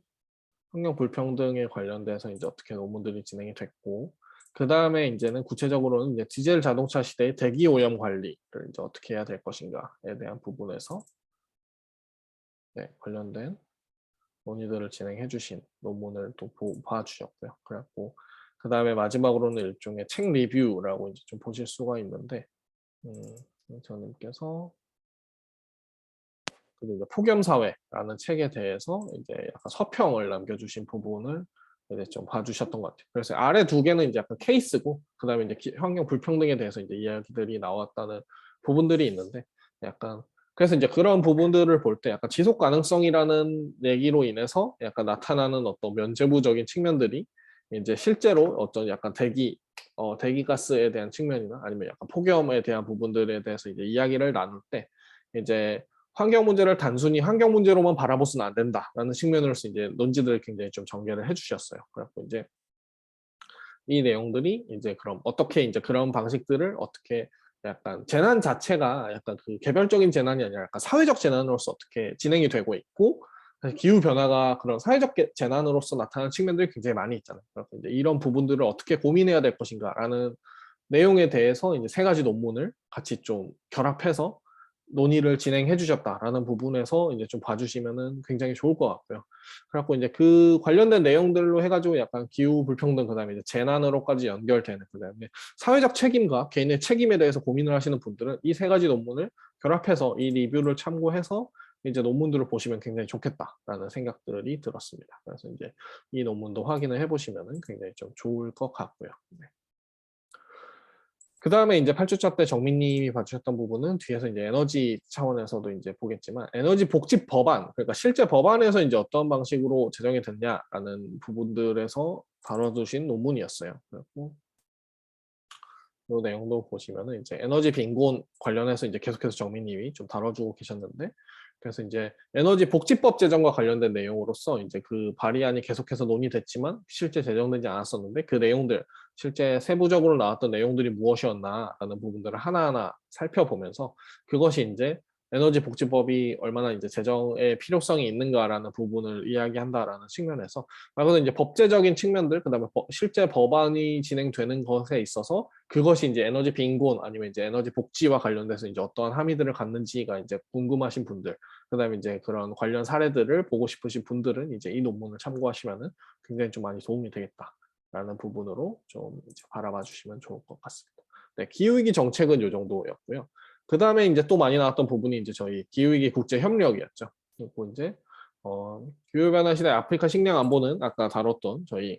환경 불평등에 관련돼서 이제 어떻게 논문들이 진행이 됐고, 그 다음에 이제는 구체적으로는 이제 디젤 자동차 시대의 대기 오염 관리를 이제 어떻게 해야 될 것인가에 대한 부분에서 네, 관련된 논의들을 진행해 주신 논문을 또 봐주셨고요. 그래갖고 그다음에 마지막으로는 일종의 책 리뷰라고 이제 좀 보실 수가 있는데, 저님께서 그리고 이제 폭염사회라는 책에 대해서 이제 약간 서평을 남겨주신 부분을 이제 좀 봐주셨던 것 같아요. 그래서 아래 두 개는 이제 약간 케이스고, 그다음에 이제 환경 불평등에 대해서 이제 이야기들이 나왔다는 부분들이 있는데, 약간 그래서 이제 그런 부분들을 볼 때 약간 지속 가능성이라는 얘기로 인해서 약간 나타나는 어떤 면죄부적인 측면들이 이제 실제로 어떤 약간 대기가스에 대한 측면이나 아니면 약간 폭염에 대한 부분들에 대해서 이제 이야기를 나눌 때 이제 환경 문제를 단순히 환경 문제로만 바라볼 수는 안 된다라는 측면으로서 이제 논지들을 굉장히 좀 전개를 해주셨어요. 그래서 이제 이 내용들이 이제 그럼 어떻게 이제 그런 방식들을 어떻게 약간 재난 자체가 약간 그 개별적인 재난이 아니라 약간 사회적 재난으로서 어떻게 진행이 되고 있고, 기후 변화가 그런 사회적 재난으로서 나타나는 측면들이 굉장히 많이 있잖아요. 그래서 이제 이런 부분들을 어떻게 고민해야 될 것인가라는 내용에 대해서 이제 세 가지 논문을 같이 좀 결합해서 논의를 진행해 주셨다라는 부분에서 이제 좀 봐주시면은 굉장히 좋을 것 같고요. 그래갖고 이제 그 관련된 내용들로 해가지고 약간 기후 불평등, 그다음에 이제 재난으로까지 연결되는, 그다음에 사회적 책임과 개인의 책임에 대해서 고민을 하시는 분들은 이 세 가지 논문을 결합해서 이 리뷰를 참고해서 이제 논문들을 보시면 굉장히 좋겠다라는 생각들이 들었습니다. 그래서 이제 이 논문도 확인을 해보시면은 굉장히 좀 좋을 것 같고요. 네. 그 다음에 이제 8주차 때 정민님이 봐주셨던 부분은 뒤에서 이제 에너지 차원에서도 이제 보겠지만 에너지 복지 법안, 그러니까 실제 법안에서 이제 어떤 방식으로 제정이 됐냐라는 부분들에서 다뤄두신 논문이었어요. 그리고 이 내용도 보시면은 이제 에너지 빈곤 관련해서 이제 계속해서 정민님이 좀 다뤄주고 계셨는데, 그래서 이제 에너지 복지법 제정과 관련된 내용으로서 이제 그 발의안이 계속해서 논의됐지만 실제 제정되지 않았었는데, 그 내용들 실제 세부적으로 나왔던 내용들이 무엇이었나라는 부분들을 하나하나 살펴보면서 그것이 이제 에너지 복지법이 얼마나 이제 제정의 필요성이 있는가라는 부분을 이야기한다라는 측면에서 말 그대로 이제 법제적인 측면들, 그다음에 실제 법안이 진행되는 것에 있어서 그것이 이제 에너지 빈곤 아니면 이제 에너지 복지와 관련돼서 이제 어떠한 함의들을 갖는지가 이제 궁금하신 분들, 그다음에 이제 그런 관련 사례들을 보고 싶으신 분들은 이제 이 논문을 참고하시면은 굉장히 좀 많이 도움이 되겠다라는 부분으로 좀 이제 바라봐 주시면 좋을 것 같습니다. 네, 기후위기 정책은 이 정도였고요. 그 다음에 이제 또 많이 나왔던 부분이 이제 저희 기후위기 국제 협력이었죠. 그리고 이제 기후변화 시대 아프리카 식량 안보는 아까 다뤘던 저희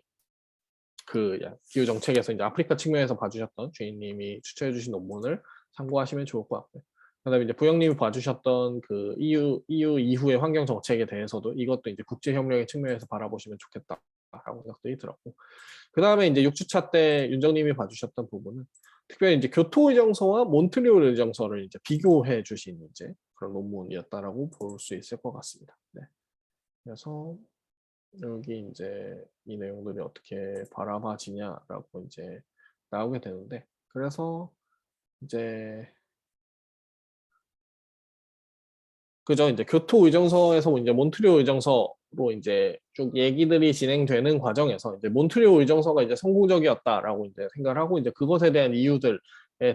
그 기후 정책에서 이제 아프리카 측면에서 봐주셨던 주인님이 추천해주신 논문을 참고하시면 좋을 것 같고요. 그다음에 이제 부영님이 봐주셨던 그 EU 이후의 환경 정책에 대해서도 이것도 이제 국제 협력의 측면에서 바라보시면 좋겠다라고 생각들이 들었고, 그 다음에 이제 6주차 때 윤정님이 봐주셨던 부분은 특별히 이제 교토 의정서와 몬트리올 의정서를 이제 비교해 주신 이제 그런 논문이었다라고 볼 수 있을 것 같습니다. 네. 그래서 여기 이제 이 내용들이 어떻게 바라봐지냐라고 이제 나오게 되는데, 그래서 이제 그죠, 이제 교토 의정서에서 이제 몬트리올 의정서로 이제 쭉 얘기들이 진행되는 과정에서 이제 몬트리올 의정서가 이제 성공적이었다라고 이제 생각을 하고 이제 그것에 대한 이유들에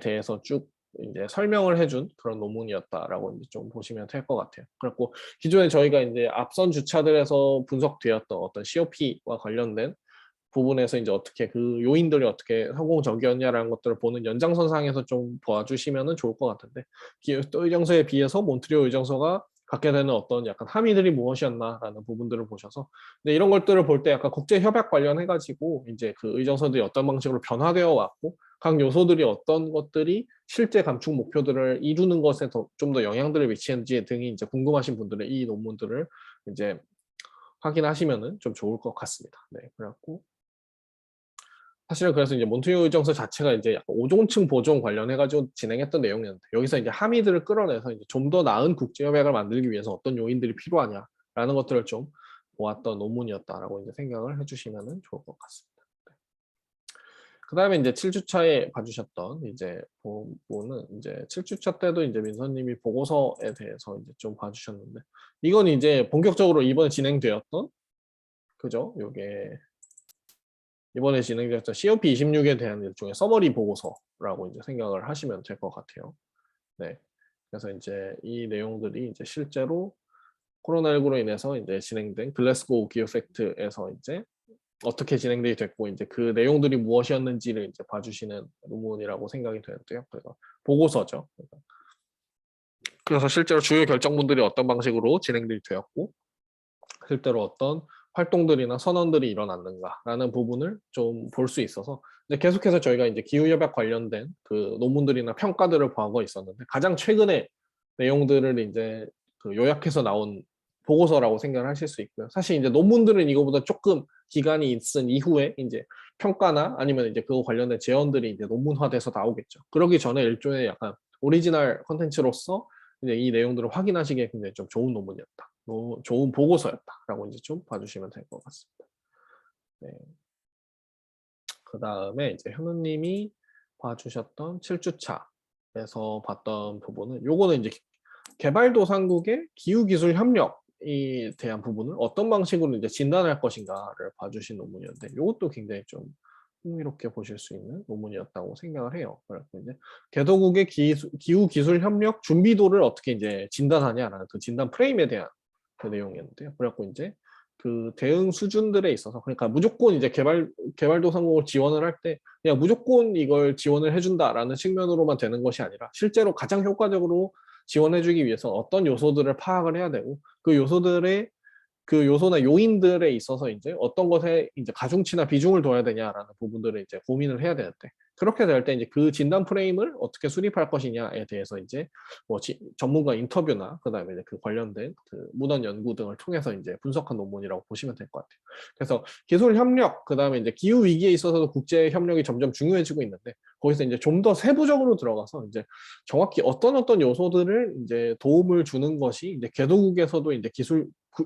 대해서 쭉 이제 설명을 해준 그런 논문이었다라고 이제 좀 보시면 될 것 같아요. 그렇고 기존에 저희가 이제 앞선 주차들에서 분석되었던 어떤 COP와 관련된 부분에서 이제 어떻게 그 요인들이 어떻게 성공적이었냐라는 것들을 보는 연장선상에서 좀 봐주시면은 좋을 것 같은데, 또 의정서에 비해서 몬트리올 의정서가 갖게 되는 어떤 약간 함의들이 무엇이었나라는 부분들을 보셔서 근데 이런 것들을 볼 때 약간 국제 협약 관련해 가지고 이제 그 의정서들이 어떤 방식으로 변화되어 왔고 각 요소들이 어떤 것들이 실제 감축 목표들을 이루는 것에 좀 더 영향들을 미치는지 등이 이제 궁금하신 분들은 이 논문들을 이제 확인하시면은 좀 좋을 것 같습니다. 네, 그래갖고 사실은 그래서 이제 몬트리올 의정서 자체가 이제 약간 오존층 보존 관련해가지고 진행했던 내용이었는데 여기서 이제 함의들을 끌어내서 이제 좀 더 나은 국제협약을 만들기 위해서 어떤 요인들이 필요하냐라는 것들을 좀 보았던 논문이었다라고 이제 생각을 해주시면 좋을 것 같습니다. 그 다음에 이제 7주차에 봐주셨던 이제 부분은 이제 7주차 때도 이제 민서님이 보고서에 대해서 이제 좀 봐주셨는데 이건 이제 본격적으로 이번에 진행되었던 그죠? 요게 이번에 진행됐던 COP26에 대한 일종의 서머리 보고서라고 이제 생각을 하시면 될 것 같아요. 네. 그래서 이제 이 내용들이 이제 실제로 코로나19로 인해서 이제 진행된 글래스고우 기후 팩트에서 이제 어떻게 진행이 됐고 이제 그 내용들이 무엇이었는지를 이제 봐주시는 논문이라고 생각이 되는데요. 그래서 보고서죠. 그래서 실제로 주요 결정문들이 어떤 방식으로 진행이 되었고 실제로 어떤 활동들이나 선언들이 일어났는가라는 부분을 좀 볼 수 있어서 이제 계속해서 저희가 이제 기후협약 관련된 그 논문들이나 평가들을 보고 있었는데 가장 최근의 내용들을 이제 그 요약해서 나온 보고서라고 생각을 하실 수 있고요. 사실 이제 논문들은 이거보다 조금 기간이 있은 이후에 이제 평가나 아니면 이제 그거 관련된 제언들이 이제 논문화돼서 나오겠죠. 그러기 전에 일종의 약간 오리지널 컨텐츠로서 이제 이 내용들을 확인하시기에 굉장히 좀 좋은 논문이었다. 좋은 보고서였다라고 이제 좀 봐주시면 될 것 같습니다. 네. 그 다음에 이제 현우님이 봐주셨던 7주차에서 봤던 부분은 요거는 이제 개발도상국의 기후기술 협력에 대한 부분을 어떤 방식으로 이제 진단할 것인가를 봐주신 논문이었는데 이것도 굉장히 좀 흥미롭게 보실 수 있는 논문이었다고 생각을 해요. 그래서 이제 개도국의 기후기술 협력 준비도를 어떻게 이제 진단하냐라는 그 진단 프레임에 대한 그 내용이었는데요. 그래갖고 이제 그 대응 수준들에 있어서 그러니까 무조건 이제 개발도상국을 지원을 할 때 그냥 무조건 이걸 지원을 해준다라는 측면으로만 되는 것이 아니라 실제로 가장 효과적으로 지원해주기 위해서 어떤 요소들을 파악을 해야 되고 그 요소들의 그 요소나 요인들에 있어서 이제 어떤 것에 이제 가중치나 비중을 둬야 되냐라는 부분들을 이제 고민을 해야 되는데 그렇게 될 때 이제 그 진단 프레임을 어떻게 수립할 것이냐에 대해서 이제 뭐 전문가 인터뷰나 그다음에 이제 그 관련된 그 문헌 연구 등을 통해서 이제 분석한 논문이라고 보시면 될 것 같아요. 그래서 기술 협력 그다음에 이제 기후 위기에 있어서도 국제 협력이 점점 중요해지고 있는데 거기서 이제 좀 더 세부적으로 들어가서 이제 정확히 어떤 요소들을 이제 도움을 주는 것이 이제 개도국에서도 이제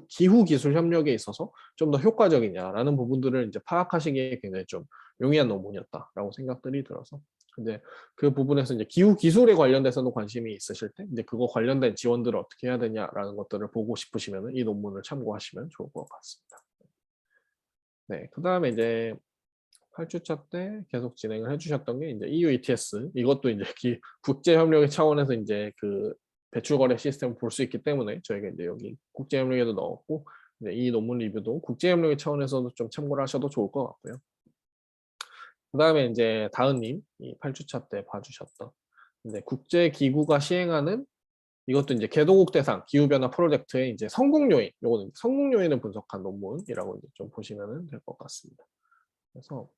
기후 기술 협력에 있어서 좀 더 효과적이냐라는 부분들을 이제 파악하시기에 굉장히 좀 용이한 논문이었다라고 생각들이 들어서 근데 그 부분에서 이제 기후 기술에 관련돼서도 관심이 있으실 때 이제 그거 관련된 지원들을 어떻게 해야 되냐라는 것들을 보고 싶으시면 이 논문을 참고하시면 좋을 것 같습니다. 네, 그 다음에 이제 8주차 때 계속 진행을 해주셨던 게 이제 EU ETS 이것도 이제 국제 협력의 차원에서 이제 그 배출 거래 시스템을 볼 수 있기 때문에 저희가 이제 여기 국제 협력에도 넣었고 이 논문 리뷰도 국제 협력의 차원에서도 좀 참고를 하셔도 좋을 것 같고요. 그 다음에 이제 다은님 이 8주차 때 봐주셨던 이제 국제 기구가 시행하는 이것도 이제 개도국 대상 기후변화 프로젝트의 이제 성공 요인, 요거는 성공 요인을 분석한 논문이라고 이제 좀 보시면 될 것 같습니다. 그래서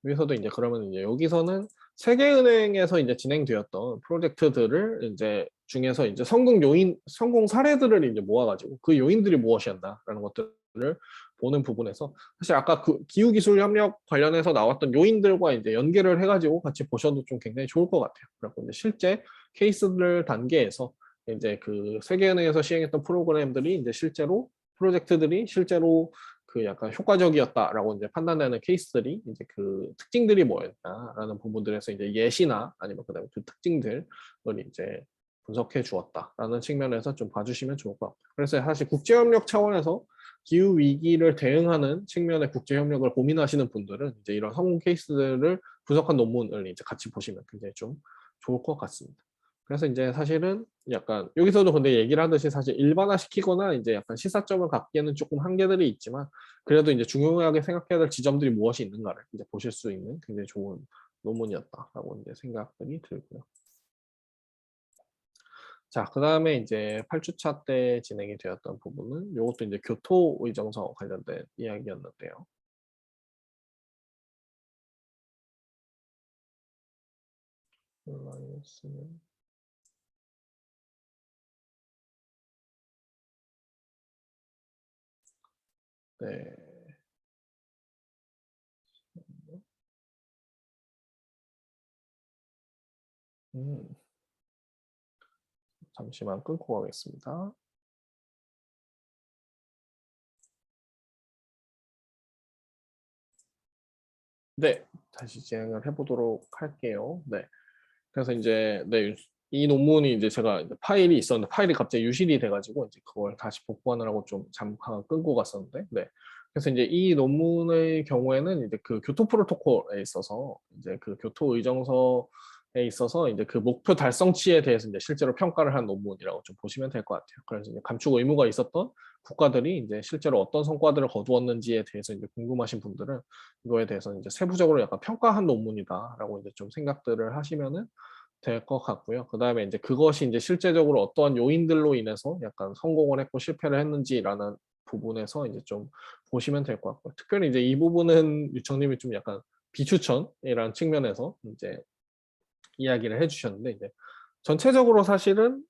여기서도 이제 그러면 이제 여기서는 세계은행에서 이제 진행되었던 프로젝트들을 이제 중에서 이제 성공 요인, 성공 사례들을 이제 모아가지고 그 요인들이 무엇이었나라는 것들을 보는 부분에서 사실 아까 그 기후기술 협력 관련해서 나왔던 요인들과 이제 연계를 해가지고 같이 보셔도 좀 굉장히 좋을 것 같아요. 그리고 이제 실제 케이스들 단계에서 이제 그 세계은행에서 시행했던 프로그램들이 이제 실제로 프로젝트들이 실제로 그 약간 효과적이었다라고 이제 판단되는 케이스들이 이제 그 특징들이 뭐였나라는 부분들에서 이제 예시나 아니면 그다음에 그 특징들을 이제 분석해 주었다라는 측면에서 좀 봐주시면 좋을 것 같아요. 그래서 사실 국제협력 차원에서 기후 위기를 대응하는 측면의 국제협력을 고민하시는 분들은 이제 이런 성공 케이스들을 분석한 논문을 이제 같이 보시면 굉장히 좀 좋을 것 같습니다. 그래서 이제 사실은 약간 여기서도 근데 얘기를 하듯이 사실 일반화시키거나 이제 약간 시사점을 갖기에는 조금 한계들이 있지만 그래도 이제 중요하게 생각해야 될 지점들이 무엇이 있는가를 이제 보실 수 있는 굉장히 좋은 논문이었다라고 이제 생각들이 들고요. 자, 그 다음에 이제 8주차 때 진행이 되었던 부분은 이것도 이제 교토 의정서 관련된 이야기였는데요. 네. 음, 잠시만 끊고 가겠습니다. 네, 다시 진행을 해보도록 할게요. 네. 그래서 이제 네, 이 논문이 이제 제가 이제 파일이 있었는데 파일이 갑자기 유실이 돼가지고 이제 그걸 다시 복구하느라고 좀 잠깐 끊고 갔었는데 네. 그래서 이제 이 논문의 경우에는 이제 그 교토 프로토콜에 있어서 이제 그 교토 의정서에 있어서 이제 그 목표 달성치에 대해서 이제 실제로 평가를 한 논문이라고 좀 보시면 될 것 같아요. 그래서 이제 감축 의무가 있었던 국가들이 이제 실제로 어떤 성과들을 거두었는지에 대해서 이제 궁금하신 분들은 이거에 대해서 이제 세부적으로 약간 평가한 논문이다라고 이제 좀 생각들을 하시면은 될 것 같고요. 그다음에 이제 그것이 이제 실제적으로 어떠한 요인들로 인해서 약간 성공을 했고 실패를 했는지라는 부분에서 이제 좀 보시면 될 것 같고요. 특별히 이제 이 부분은 유청님이 좀 약간 비추천이라는 측면에서 이제 이야기를 해주셨는데 이제 전체적으로 사실은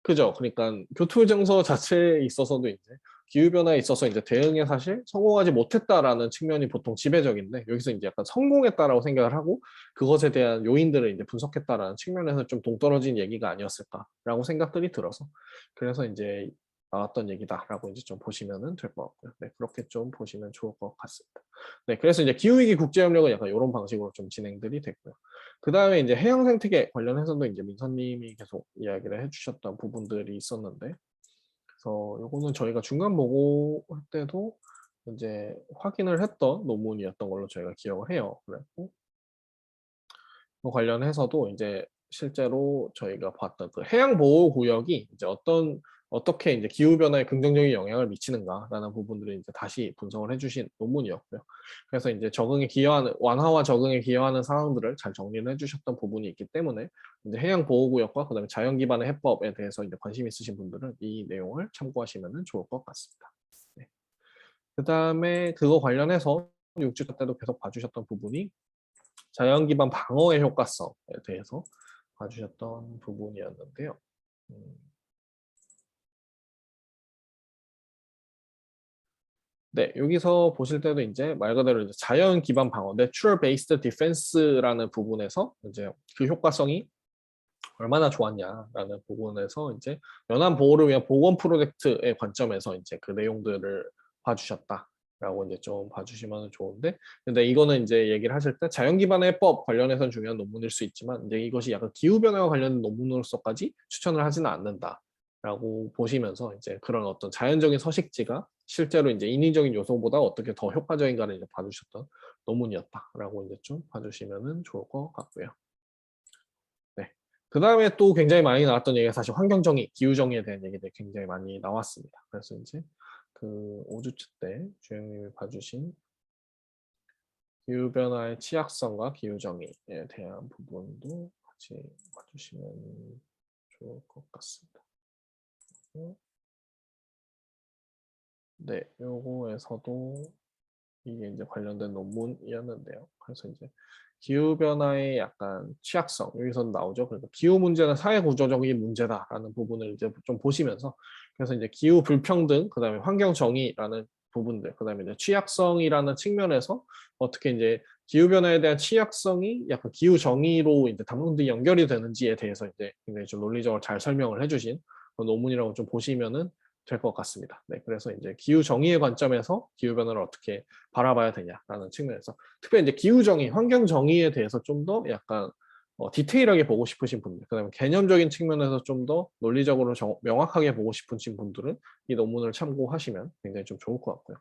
그죠. 그러니까 교토 정서 자체에 있어서도 이제 기후 변화에 있어서 이제 대응에 사실 성공하지 못했다라는 측면이 보통 지배적인데 여기서 이제 약간 성공했다라고 생각을 하고 그것에 대한 요인들을 이제 분석했다라는 측면에서 좀 동떨어진 얘기가 아니었을까라고 생각들이 들어서 그래서 이제 나왔던 얘기다라고 이제 좀 보시면은 될 것 같고요. 네, 그렇게 좀 보시면 좋을 것 같습니다. 네, 그래서 이제 기후위기 국제협력은 약간 이런 방식으로 좀 진행들이 됐고요. 그 다음에 이제 해양 생태계 관련해서도 이제 민서님이 계속 이야기를 해주셨던 부분들이 있었는데, 그래서 요거는 저희가 중간 보고할 때도 이제 확인을 했던 논문이었던 걸로 저희가 기억을 해요. 그래고 그 관련해서도 이제 실제로 저희가 봤던 그 해양 보호 구역이 이제 어떻게 이제 기후 변화에 긍정적인 영향을 미치는가라는 부분들을 이제 다시 분석을 해주신 논문이었고요. 그래서 이제 적응에 기여하는 완화와 적응에 기여하는 상황들을 잘 정리를 해주셨던 부분이 있기 때문에 이제 해양 보호 구역과 그다음에 자연 기반의 해법에 대해서 이제 관심 있으신 분들은 이 내용을 참고하시면 좋을 것 같습니다. 네. 그다음에 그거 관련해서 6주 때도 계속 봐주셨던 부분이 자연 기반 방어의 효과성에 대해서 봐주셨던 부분이었는데요. 음, 네, 여기서 보실 때도 이제 말 그대로 이제 자연 기반 방어, Natural Based Defense라는 부분에서 이제 그 효과성이 얼마나 좋았냐라는 부분에서 이제 연안 보호를 위한 보건 프로젝트의 관점에서 이제 그 내용들을 봐주셨다라고 이제 좀 봐주시면 좋은데, 근데 이거는 이제 얘기를 하실 때 자연 기반의 해법 관련해서는 중요한 논문일 수 있지만 이제 이것이 약간 기후 변화와 관련된 논문으로서까지 추천을 하지는 않는다라고 보시면서 이제 그런 어떤 자연적인 서식지가 실제로 이제 인위적인 요소보다 어떻게 더 효과적인가를 이제 봐주셨던 논문이었다라고 이제 좀 봐주시면 좋을 것 같고요. 네. 그 다음에 또 굉장히 많이 나왔던 얘기가 사실 환경정의, 기후정의에 대한 얘기들이 굉장히 많이 나왔습니다. 그래서 이제 그 5주차 때 주영님이 봐주신 기후변화의 취약성과 기후정의에 대한 부분도 같이 봐주시면 좋을 것 같습니다. 네, 요거에서도 이게 이제 관련된 논문이었는데요. 그래서 이제 기후 변화의 약간 취약성 여기서 나오죠. 그러니까 기후 문제는 사회 구조적인 문제다라는 부분을 이제 좀 보시면서 그래서 이제 기후 불평등, 그다음에 환경 정의라는 부분들, 그다음에 이제 취약성이라는 측면에서 어떻게 이제 기후 변화에 대한 취약성이 약간 기후 정의로 이제 담론도 연결이 되는지에 대해서 이제 굉장히 좀 논리적으로 잘 설명을 해주신 그 논문이라고 좀 보시면은 될 것 같습니다. 네, 그래서 이제 기후 정의의 관점에서 기후 변화를 어떻게 바라봐야 되냐라는 측면에서 특별히 이제 기후 정의, 환경 정의에 대해서 좀 더 약간 디테일하게 보고 싶으신 분들, 그다음에 개념적인 측면에서 좀 더 논리적으로 명확하게 보고 싶으신 분들은 이 논문을 참고하시면 굉장히 좀 좋을 것 같고요.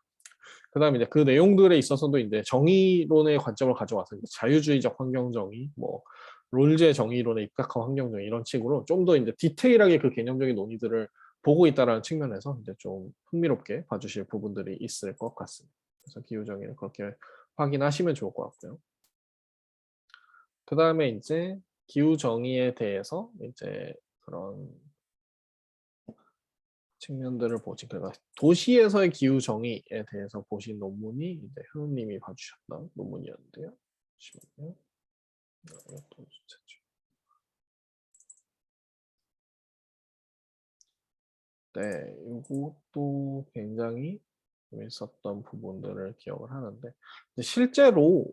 그다음에 이제 그 내용들에 있어서도 이제 정의론의 관점을 가져와서 이제 자유주의적 환경 정의, 뭐 롤제 정의론에 입각한 환경 정의 이런 식으로 좀 더 이제 디테일하게 그 개념적인 논의들을 보고 있다라는 측면에서 이제 좀 흥미롭게 봐주실 부분들이 있을 것 같습니다. 그래서 기후 정의를 그렇게 확인하시면 좋을 것 같고요. 그 다음에 이제 기후 정의에 대해서 이제 그런 측면들을 보지. 그러니까 도시에서의 기후 정의에 대해서 보신 논문이 이제 흐느님이 봐주셨던 논문이었는데요. 잠시만요. 이것도 주체죠. 네, 이것도 굉장히 재밌었던 부분들을 기억을 하는데 실제로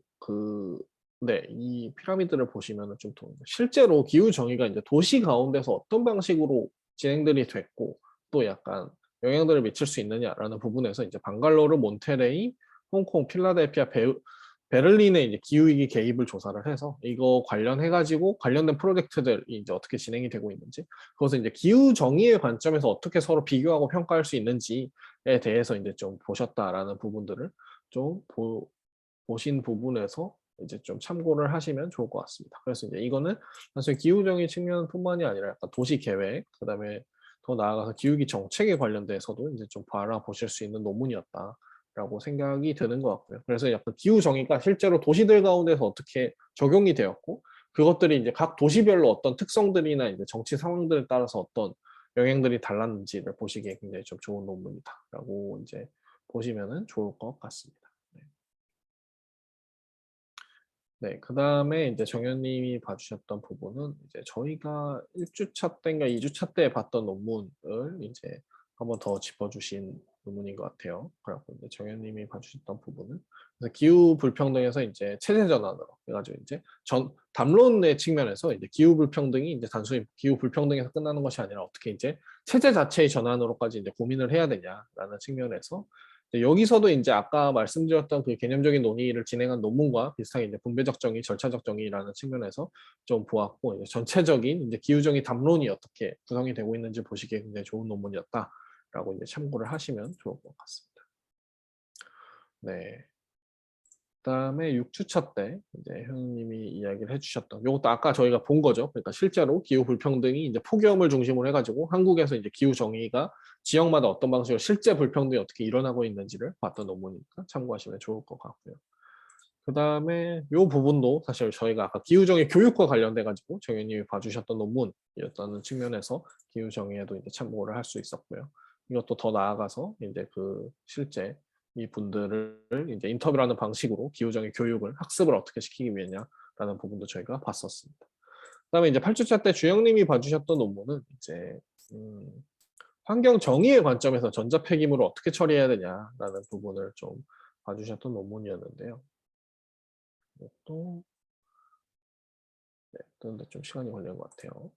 네, 이 피라미드를 보시면은 좀 실제로 기후 정의가 이제 도시 가운데서 어떤 방식으로 진행들이 됐고 또 약간 영향들을 미칠 수 있느냐라는 부분에서 이제 방갈로르, 몬테레이, 홍콩, 필라델피아, 베를린의 이제 기후위기 개입을 조사를 해서 이거 관련해가지고 관련된 프로젝트들이 이제 어떻게 진행이 되고 있는지 그것을 이제 기후 정의의 관점에서 어떻게 서로 비교하고 평가할 수 있는지에 대해서 이제 좀 보셨다라는 부분들을 좀 보신 부분에서 이제 좀 참고를 하시면 좋을 것 같습니다. 그래서 이제 이거는 사실 기후 정의 측면뿐만이 아니라 약간 도시 계획, 그다음에 더 나아가서 기후위기 정책에 관련돼서도 이제 좀 바라보실 수 있는 논문이었다라고 생각이 드는 것 같고요. 그래서 약간 기후 정의가 실제로 도시들 가운데서 어떻게 적용이 되었고 그것들이 이제 각 도시별로 어떤 특성들이나 이제 정치 상황들에 따라서 어떤 영향들이 달랐는지를 보시기에 굉장히 좀 좋은 논문이다라고 이제 보시면은 좋을 것 같습니다. 네, 그 다음에 이제 정현님이 봐주셨던 부분은 이제 저희가 1주차 때인가 2주차 때 봤던 논문을 이제 한번 더 짚어주신 논문인 것 같아요. 그래갖고 이제 정현님이 봐주셨던 부분은 그래서 기후 불평등에서 이제 체제 전환으로 해가지고 이제 담론의 측면에서 이제 기후 불평등이 이제 단순히 기후 불평등에서 끝나는 것이 아니라 어떻게 이제 체제 자체의 전환으로까지 이제 고민을 해야 되냐라는 측면에서 여기서도 이제 아까 말씀드렸던 그 개념적인 논의를 진행한 논문과 비슷하게 이제 분배적 정의, 절차적 정의라는 측면에서 좀 보았고 이제 전체적인 이제 기후정의 담론이 어떻게 구성이 되고 있는지 보시기에 굉장히 좋은 논문이었다라고 이제 참고를 하시면 좋을 것 같습니다. 네. 그다음에 6주차 때 이제 현우님이 이야기를 해주셨던 이것도 아까 저희가 본 거죠. 그러니까 실제로 기후 불평등이 이제 폭염을 중심으로 해가지고 한국에서 이제 기후 정의가 지역마다 어떤 방식으로 실제 불평등이 어떻게 일어나고 있는지를 봤던 논문이니까 참고하시면 좋을 것 같고요. 그다음에 이 부분도 사실 저희가 아까 기후 정의 교육과 관련돼 가지고 정현님이 봐주셨던 논문이었다는 측면에서 기후 정의에도 이제 참고를 할 수 있었고요. 이것도 더 나아가서 이제 그 실제 이 분들을 이제 인터뷰라는 방식으로 기후정의 교육을 학습을 어떻게 시키기 위해냐라는 부분도 저희가 봤었습니다. 그다음에 이제 8주차 때 주영님이 봐주셨던 논문은 이제 환경 정의의 관점에서 전자 폐기물을 어떻게 처리해야 되냐라는 부분을 좀 봐주셨던 논문이었는데요. 이것도 네, 그런데 좀 시간이 걸린 것 같아요.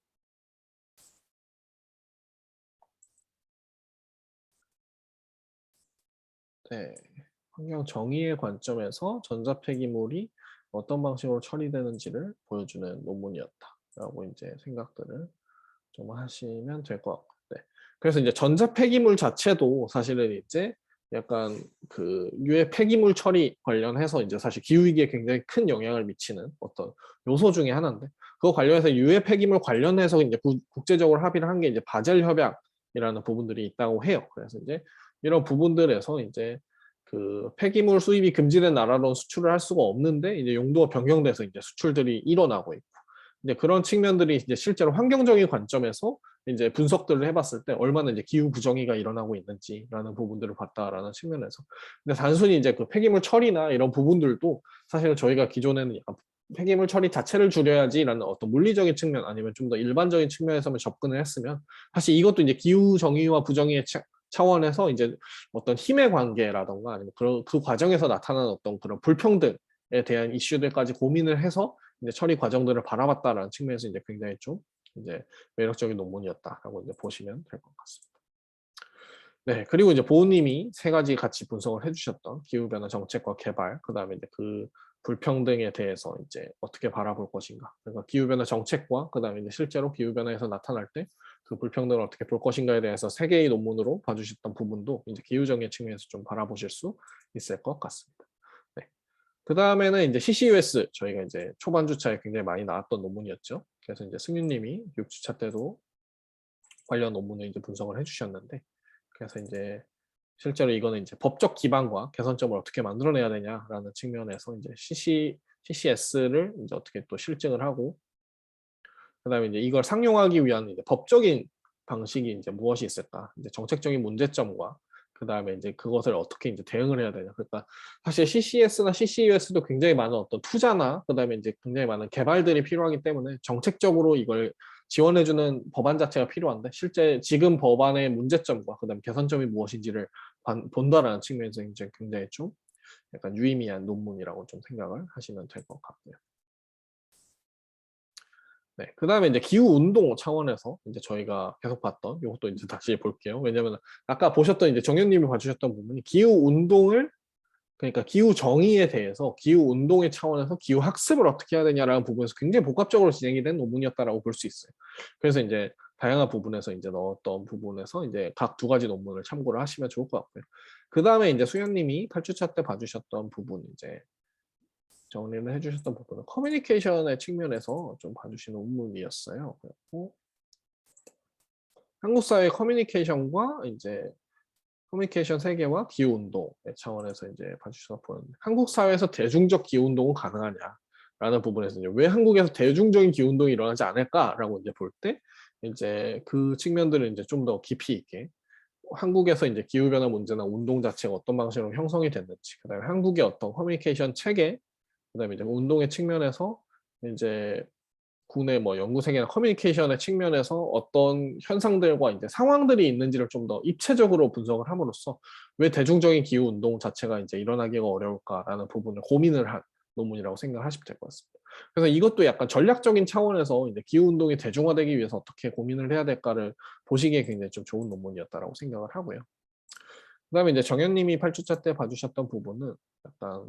네, 환경 정의의 관점에서 전자 폐기물이 어떤 방식으로 처리되는지를 보여주는 논문이었다라고 이제 생각들을 좀 하시면 될 것 같고, 네. 그래서 이제 전자 폐기물 자체도 사실은 이제 약간 그 유해 폐기물 처리 관련해서 이제 사실 기후 위기에 굉장히 큰 영향을 미치는 어떤 요소 중에 하나인데 그거 관련해서 유해 폐기물 관련해서 이제 국제적으로 합의를 한 게 이제 바젤 협약이라는 부분들이 있다고 해요. 그래서 이제 이런 부분들에서 이제 그 폐기물 수입이 금지된 나라로 수출을 할 수가 없는데 이제 용도가 변경돼서 이제 수출들이 일어나고 있고 이제 그런 측면들이 이제 실제로 환경적인 관점에서 이제 분석들을 해봤을 때 얼마나 이제 기후 부정의가 일어나고 있는지라는 부분들을 봤다라는 측면에서 근데 단순히 이제 그 폐기물 처리나 이런 부분들도 사실은 저희가 기존에는 약간 폐기물 처리 자체를 줄여야지라는 어떤 물리적인 측면 아니면 좀 더 일반적인 측면에서만 접근을 했으면 사실 이것도 이제 기후 정의와 부정의의 차원에서 이제 어떤 힘의 관계라던가 아니면 그 과정에서 나타나는 어떤 그런 불평등에 대한 이슈들까지 고민을 해서 이제 처리 과정들을 바라봤다라는 측면에서 이제 굉장히 좀 이제 매력적인 논문이었다라고 이제 보시면 될 것 같습니다. 네, 그리고 이제 보호님이 세 가지 같이 분석을 해주셨던 기후변화 정책과 개발, 그 다음에 이제 그 불평등에 대해서 이제 어떻게 바라볼 것인가. 그러니까 기후변화 정책과 그 다음에 이제 실제로 기후변화에서 나타날 때 그 불평등을 어떻게 볼 것인가에 대해서 세 개의 논문으로 봐주셨던 부분도 이제 기후정의 측면에서 좀 바라보실 수 있을 것 같습니다. 네. 그 다음에는 이제 CCUS 저희가 이제 초반 주차에 굉장히 많이 나왔던 논문이었죠. 그래서 이제 승윤님이 6주차 때도 관련 논문을 이제 분석을 해주셨는데, 그래서 이제 실제로 이거는 이제 법적 기반과 개선점을 어떻게 만들어내야 되냐라는 측면에서 이제 CCS를 이제 어떻게 또 실증을 하고, 그다음에 이제 이걸 상용하기 위한 이제 법적인 방식이 이제 무엇이 있을까? 이제 정책적인 문제점과 그다음에 이제 그것을 어떻게 이제 대응을 해야 되냐. 그러니까 사실 CCS나 CCUS도 굉장히 많은 어떤 투자나 그다음에 이제 굉장히 많은 개발들이 필요하기 때문에 정책적으로 이걸 지원해주는 법안 자체가 필요한데 실제 지금 법안의 문제점과 그다음에 개선점이 무엇인지를 본다라는 측면에서 이제 굉장히 좀 약간 유의미한 논문이라고 좀 생각을 하시면 될 것 같고요. 네, 그 다음에 이제 기후 운동 차원에서 이제 저희가 계속 봤던 이것도 이제 다시 볼게요. 왜냐면 아까 보셨던 이제 정현님이 봐주셨던 부분이 기후 운동을 그러니까 기후 정의에 대해서 기후 운동의 차원에서 기후 학습을 어떻게 해야 되냐라는 부분에서 굉장히 복합적으로 진행이 된 논문이었다라고 볼 수 있어요. 그래서 이제 다양한 부분에서 이제 넣었던 부분에서 이제 각 두 가지 논문을 참고를 하시면 좋을 것 같고요. 그 다음에 이제 수현님이 8주차 때 봐주셨던 부분 이제 정리를 해주셨던 부분은 커뮤니케이션의 측면에서 좀 봐주신 논문이었어요. 그리고 한국 사회 커뮤니케이션과 이제 커뮤니케이션 세계와 기후 운동의 차원에서 이제 봐주셔서 보는데 한국 사회에서 대중적 기후 운동은 가능하냐라는 부분에서 이제 왜 한국에서 대중적인 기후 운동이 일어나지 않을까라고 이제 볼 때 이제 그 측면들을 이제 좀 더 깊이 있게 한국에서 이제 기후 변화 문제나 운동 자체가 어떤 방식으로 형성이 됐는지, 그다음에 한국의 어떤 커뮤니케이션 체계, 그다음에 이제 운동의 측면에서 이제 국내 뭐 연구 세계나 커뮤니케이션의 측면에서 어떤 현상들과 이제 상황들이 있는지를 좀 더 입체적으로 분석을 함으로써 왜 대중적인 기후 운동 자체가 이제 일어나기가 어려울까라는 부분을 고민을 한 논문이라고 생각하시면 될 것 같습니다. 그래서 이것도 약간 전략적인 차원에서 이제 기후 운동이 대중화되기 위해서 어떻게 고민을 해야 될까를 보시기에 굉장히 좀 좋은 논문이었다라고 생각을 하고요. 그다음에 이제 정현님이 8주차 때 봐주셨던 부분은 약간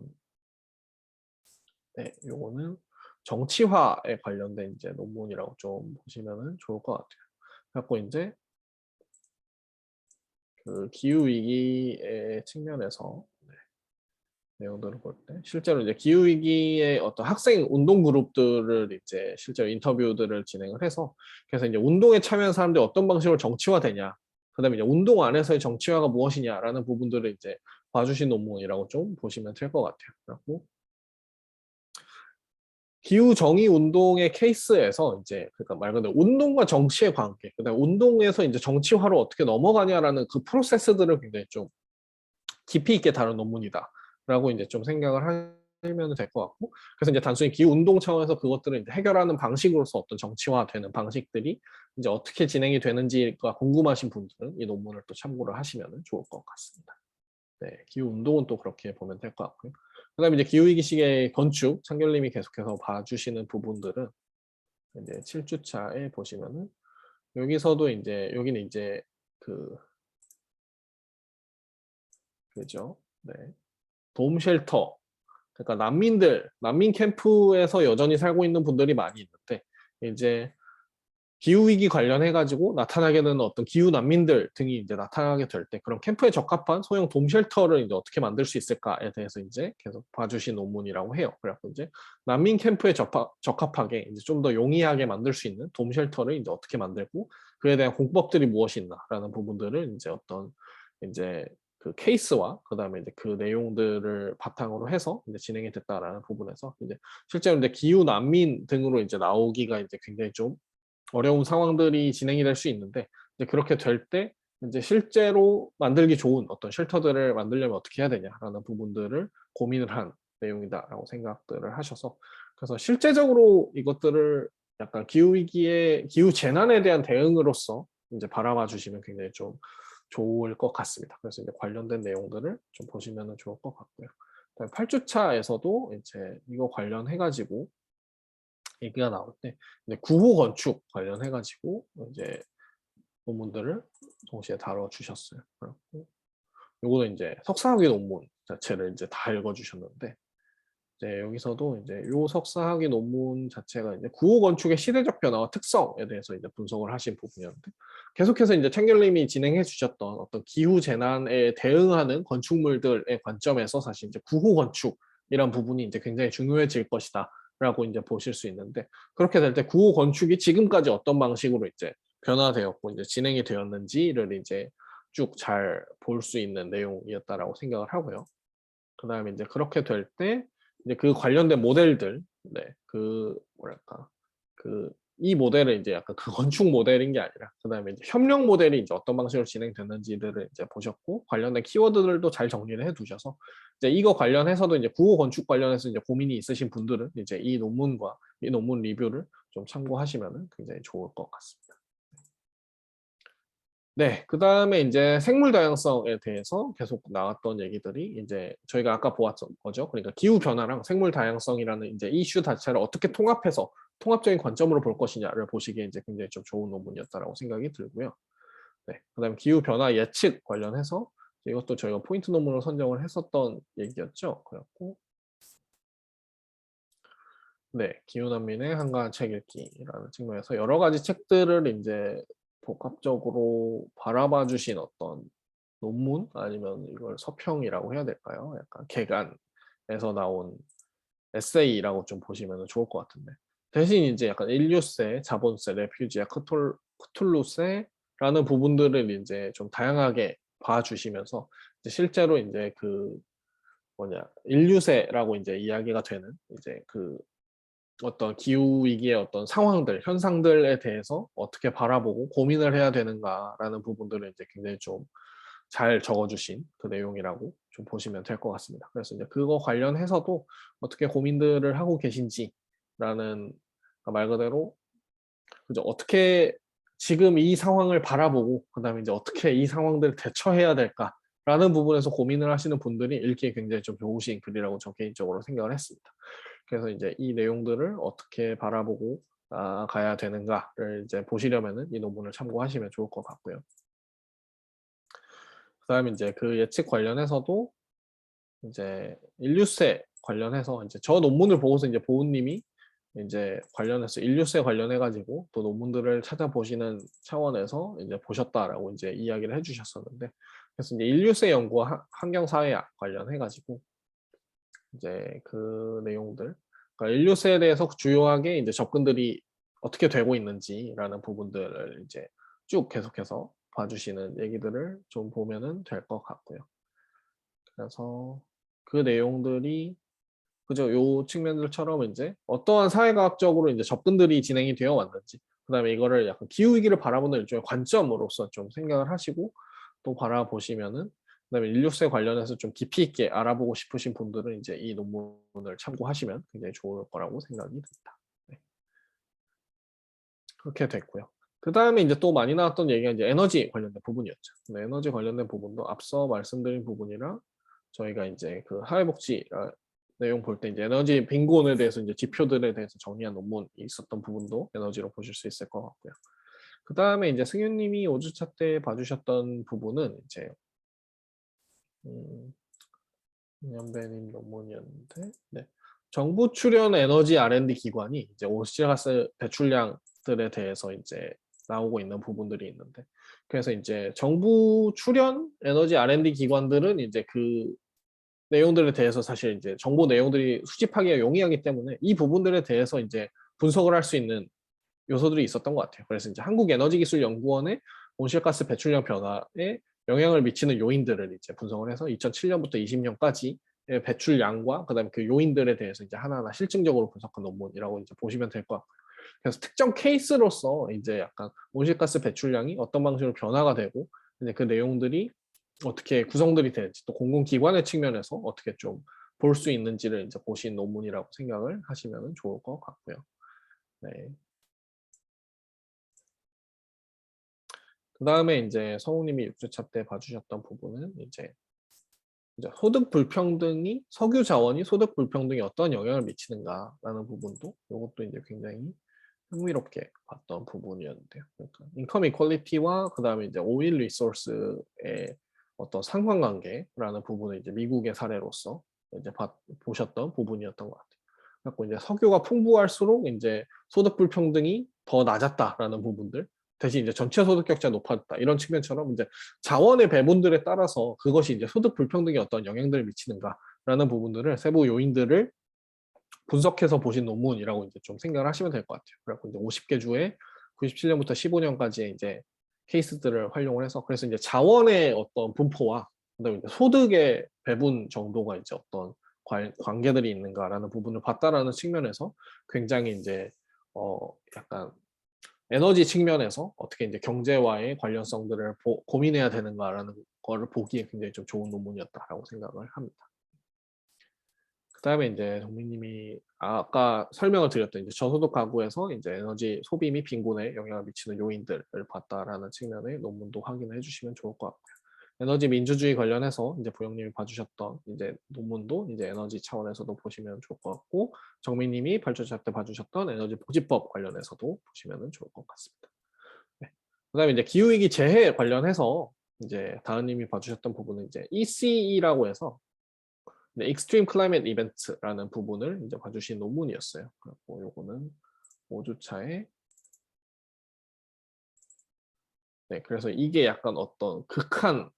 네, 요거는 정치화에 관련된 이제 논문이라고 좀 보시면은 좋을 것 같아요. 그래갖고 이제 그 기후 위기의 측면에서 내용들을 볼 때 실제로 이제 기후 위기의 어떤 학생 운동 그룹들을 이제 실제로 인터뷰들을 진행을 해서 그래서 이제 운동에 참여한 사람들이 어떤 방식으로 정치화되냐, 그다음에 이제 운동 안에서의 정치화가 무엇이냐라는 부분들을 이제 봐주신 논문이라고 좀 보시면 될 것 같아요. 그리고 기후 정의 운동의 케이스에서 이제 그러니까 말 그대로 운동과 정치의 관계, 그다음에 운동에서 이제 정치화로 어떻게 넘어가냐라는 그 프로세스들을 굉장히 좀 깊이 있게 다룬 논문이다라고 이제 좀 생각을 하면 될 것 같고, 그래서 이제 단순히 기후 운동 차원에서 그것들을 이제 해결하는 방식으로서 어떤 정치화되는 방식들이 이제 어떻게 진행이 되는지가 궁금하신 분들은 이 논문을 또 참고를 하시면 좋을 것 같습니다. 네, 기후 운동은 또 그렇게 보면 될 것 같고요. 그다음에 이제 기후 위기 시기의 건축, 창결님이 계속해서 봐주시는 부분들은 이제 7주차에 보시면은 여기서도 이제 여기는 이제 그 그죠? 네, 돔 쉘터. 그러니까 난민 캠프에서 여전히 살고 있는 분들이 많이 있는데 이제 기후 위기 관련해 가지고 나타나게 되는 어떤 기후 난민들 등이 이제 나타나게 될 때 그런 캠프에 적합한 소형 돔 쉘터를 이제 어떻게 만들 수 있을까에 대해서 이제 계속 봐주신 논문이라고 해요. 그래서 이제 난민 캠프에 적합하게 이제 좀 더 용이하게 만들 수 있는 돔 쉘터를 이제 어떻게 만들고 그에 대한 공법들이 무엇이 있나라는 부분들을 이제 어떤 이제 그 케이스와 그다음에 이제 그 내용들을 바탕으로 해서 이제 진행이 됐다라는 부분에서 이제 실제로 이제 기후 난민 등으로 이제 나오기가 이제 굉장히 좀 어려운 상황들이 진행이 될 수 있는데 이제 그렇게 될 때 이제 실제로 만들기 좋은 어떤 쉘터들을 만들려면 어떻게 해야 되냐라는 부분들을 고민을 한 내용이다라고 생각들을 하셔서 그래서 실제적으로 이것들을 약간 기후 위기에 기후 재난에 대한 대응으로서 이제 바라봐 주시면 굉장히 좀 좋을 것 같습니다. 그래서 이제 관련된 내용들을 좀 보시면 좋을 것 같고요. 8주차에서도 이제 이거 관련해 가지고 얘기가 나올 때 구호 건축 관련해 가지고 이제 논문들을 동시에 다뤄 주셨어요. 그렇고 요거는 이제 석사학위 논문 자체를 이제 다 읽어 주셨는데 이제 여기서도 이제 요 석사학위 논문 자체가 이제 구호 건축의 시대적 변화와 특성에 대해서 이제 분석을 하신 부분이었는데 계속해서 이제 챙결님이 진행해 주셨던 어떤 기후 재난에 대응하는 건축물들의 관점에서 사실 이제 구호 건축이란 부분이 이제 굉장히 중요해질 것이다. 라고 이제 보실 수 있는데 그렇게 될 때 구호 건축이 지금까지 어떤 방식으로 이제 변화되었고 이제 진행이 되었는지를 이제 쭉 잘 볼 수 있는 내용이었다라고 생각을 하고요. 그다음에 이제 그렇게 될 때 이제 그 관련된 모델들, 네, 그 뭐랄까, 그 이 모델은 이제 약간 그 건축 모델인 게 아니라 그다음에 이제 협력 모델이 이제 어떤 방식으로 진행됐는지들을 이제 보셨고 관련된 키워드들도 잘 정리를 해두셔서 이제 이거 관련해서도 이제 구호 건축 관련해서 이제 고민이 있으신 분들은 이제 이 논문과 이 논문 리뷰를 좀 참고하시면 굉장히 좋을 것 같습니다. 네, 그 다음에 이제 생물 다양성에 대해서 계속 나왔던 얘기들이 이제 저희가 아까 보았던 거죠. 그러니까 기후 변화랑 생물 다양성이라는 이제 이슈 자체를 어떻게 통합해서 통합적인 관점으로 볼 것이냐를 보시기에 이제 굉장히 좀 좋은 논문이었다라고 생각이 들고요. 네, 그다음 기후 변화 예측 관련해서 이것도 저희가 포인트 논문으로 선정을 했었던 얘기였죠. 그래갖고 네, 기후난민의 한가한 책 읽기라는 측면에서 여러 가지 책들을 이제 복합적으로 바라봐 주신 어떤 논문 아니면 이걸 서평이라고 해야 될까요? 약간 개간에서 나온 에세이라고 좀 보시면 좋을 것 같은데 대신 이제 약간 인류세, 자본세, 레퓨지아, 크툴루세라는 라는 부분들을 이제 좀 다양하게 봐주시면서 이제 실제로 이제 그 인류세라고 이제 이야기가 되는 이제 그 어떤 기후 위기의 어떤 상황들, 현상들에 대해서 어떻게 바라보고 고민을 해야 되는가라는 부분들을 이제 굉장히 좀 잘 적어주신 그 내용이라고 좀 보시면 될 것 같습니다. 그래서 이제 그거 관련해서도 어떻게 고민들을 하고 계신지라는 말 그대로 그죠? 어떻게 지금 이 상황을 바라보고 그다음에 이제 어떻게 이 상황들을 대처해야 될까라는 부분에서 고민을 하시는 분들이 읽기에 굉장히 좀 좋으신 글이라고 저 개인적으로 생각을 했습니다. 그래서 이제 이 내용들을 어떻게 바라보고 가야 되는가를 이제 보시려면은 이 논문을 참고하시면 좋을 것 같고요. 그다음에 이제 그 예측 관련해서도 이제 인류세 관련해서 이제 저 논문을 보고서 이제 보은님이 이제 관련해서 인류세 관련해 가지고 또 논문들을 찾아보시는 차원에서 이제 보셨다라고 이제 이야기를 해주셨었는데, 그래서 이제 인류세 연구와 환경사회학 관련해 가지고 이제 그 내용들, 그러니까 인류세에 대해서 주요하게 이제 접근들이 어떻게 되고 있는지라는 부분들을 이제 쭉 계속해서 봐주시는 얘기들을 좀 보면은 될 것 같고요. 그래서 그 내용들이 그죠? 요 측면들처럼 이제 어떠한 사회과학적으로 이제 접근들이 진행이 되어 왔는지, 그다음에 이거를 약간 기후 위기를 바라보는 일종의 관점으로서 좀 생각을 하시고 또 바라보시면은, 그다음에 인류세 관련해서 좀 깊이 있게 알아보고 싶으신 분들은 이제 이 논문을 참고하시면 굉장히 좋을 거라고 생각이 듭니다. 네. 그렇게 됐고요. 그 다음에 이제 또 많이 나왔던 얘기가 이제 에너지 관련된 부분이었죠. 네, 에너지 관련된 부분도 앞서 말씀드린 부분이랑 저희가 이제 그 사회복지 내용 볼 때 이제 에너지 빈곤에 대해서 이제 지표들에 대해서 정리한 논문이 있었던 부분도 에너지로 보실 수 있을 것 같고요. 그 다음에 이제 승윤님이 5주차 때 봐주셨던 부분은 이제 연배님 논문이었는데, 네. 정부 출연 에너지 R&D 기관이 이제 온실가스 배출량들에 대해서 이제 나오고 있는 부분들이 있는데, 그래서 이제 정부 출연 에너지 R&D 기관들은 이제 그 내용들에 대해서 사실 이제 정보 내용들이 수집하기가 용이하기 때문에 이 부분들에 대해서 이제 분석을 할 수 있는 요소들이 있었던 것 같아요. 그래서 이제 한국에너지기술연구원의 온실가스 배출량 변화에 영향을 미치는 요인들을 이제 분석을 해서 2007년부터 20년까지 배출량과 그다음에 그 요인들에 대해서 이제 하나하나 실증적으로 분석한 논문이라고 이제 보시면 될 것 같고요. 그래서 특정 케이스로서 이제 약간 온실가스 배출량이 어떤 방식으로 변화가 되고 이제 그 내용들이 어떻게 구성들이 되는지 또 공공기관의 측면에서 어떻게 좀 볼 수 있는지를 이제 보신 논문이라고 생각을 하시면 좋을 것 같고요. 네. 그 다음에 이제 성우님이 6주차 때 봐주셨던 부분은 이제 소득 불평등이 석유 자원이 소득 불평등에 어떤 영향을 미치는가라는 부분도 이것도 이제 굉장히 흥미롭게 봤던 부분이었는데요. 그러니까 인컴 이퀄리티와 그 다음에 이제 오일 리소스의 어떤 상관관계라는 부분을 이제 미국의 사례로서 이제 보셨던 부분이었던 것 같아요. 그래서 이제 석유가 풍부할수록 이제 소득 불평등이 더 낮았다라는 부분들, 대신 이제 전체 소득 격차가 높아졌다 이런 측면처럼 이제 자원의 배분들에 따라서 그것이 이제 소득 불평등에 어떤 영향들을 미치는가라는 부분들을 세부 요인들을 분석해서 보신 논문이라고 이제 좀 생각을 하시면 될 것 같아요. 그래서 이제 50개 주에 97년부터 15년까지의 이제 케이스들을 활용을 해서, 그래서 이제 자원의 어떤 분포와 그다음에 이제 소득의 배분 정도가 이제 어떤 관계들이 있는가라는 부분을 봤다라는 측면에서 굉장히 이제 약간 에너지 측면에서 어떻게 이제 경제와의 관련성들을 고민해야 되는가라는 거를 보기에 굉장히 좀 좋은 논문이었다라고 생각을 합니다. 그다음에 이제 정민님이 아까 설명을 드렸던 이제 저소득 가구에서 이제 에너지 소비 및 빈곤에 영향을 미치는 요인들을 봤다라는 측면의 논문도 확인해 주시면 좋을 것 같고요. 에너지 민주주의 관련해서 이제 보영님이 봐주셨던 이제 논문도 이제 에너지 차원에서도 보시면 좋을 것 같고, 정민님이 8주차 때 봐주셨던 에너지 보지법 관련해서도 보시면 좋을 것 같습니다. 네. 그다음에 이제 기후위기 재해 관련해서 이제 다은님이 봐주셨던 부분은 이제 ECE라고 해서 Extreme Climate Event라는 부분을 이제 봐주신 논문이었어요. 그리고 요거는 5주차에 네, 그래서 이게 약간 어떤 극한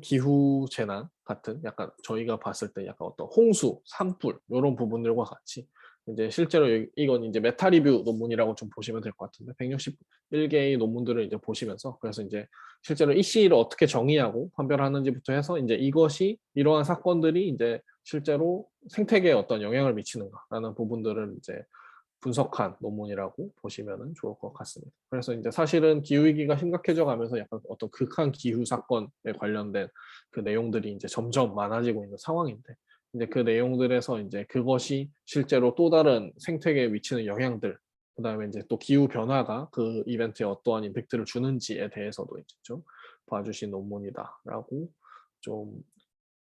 기후 재난 같은, 약간 저희가 봤을 때 약간 어떤 홍수, 산불 이런 부분들과 같이 이제 실제로 이건 이제 메타 리뷰 논문이라고 좀 보시면 될 것 같은데 161개의 논문들을 이제 보시면서 그래서 이제 실제로 EC를 어떻게 정의하고 판별하는지부터 해서 이제 이것이 이러한 사건들이 이제 실제로 생태계에 어떤 영향을 미치는가라는 부분들을 이제 분석한 논문이라고 보시면 좋을 것 같습니다. 그래서 이제 사실은 기후위기가 심각해져 가면서 약간 어떤 극한 기후 사건에 관련된 그 내용들이 이제 점점 많아지고 있는 상황인데 이제 그 내용들에서 이제 그것이 실제로 또 다른 생태계에 미치는 영향들, 그다음에 이제 또 기후 변화가 그 이벤트에 어떠한 임팩트를 주는지에 대해서도 이제 좀 봐주신 논문이다라고 좀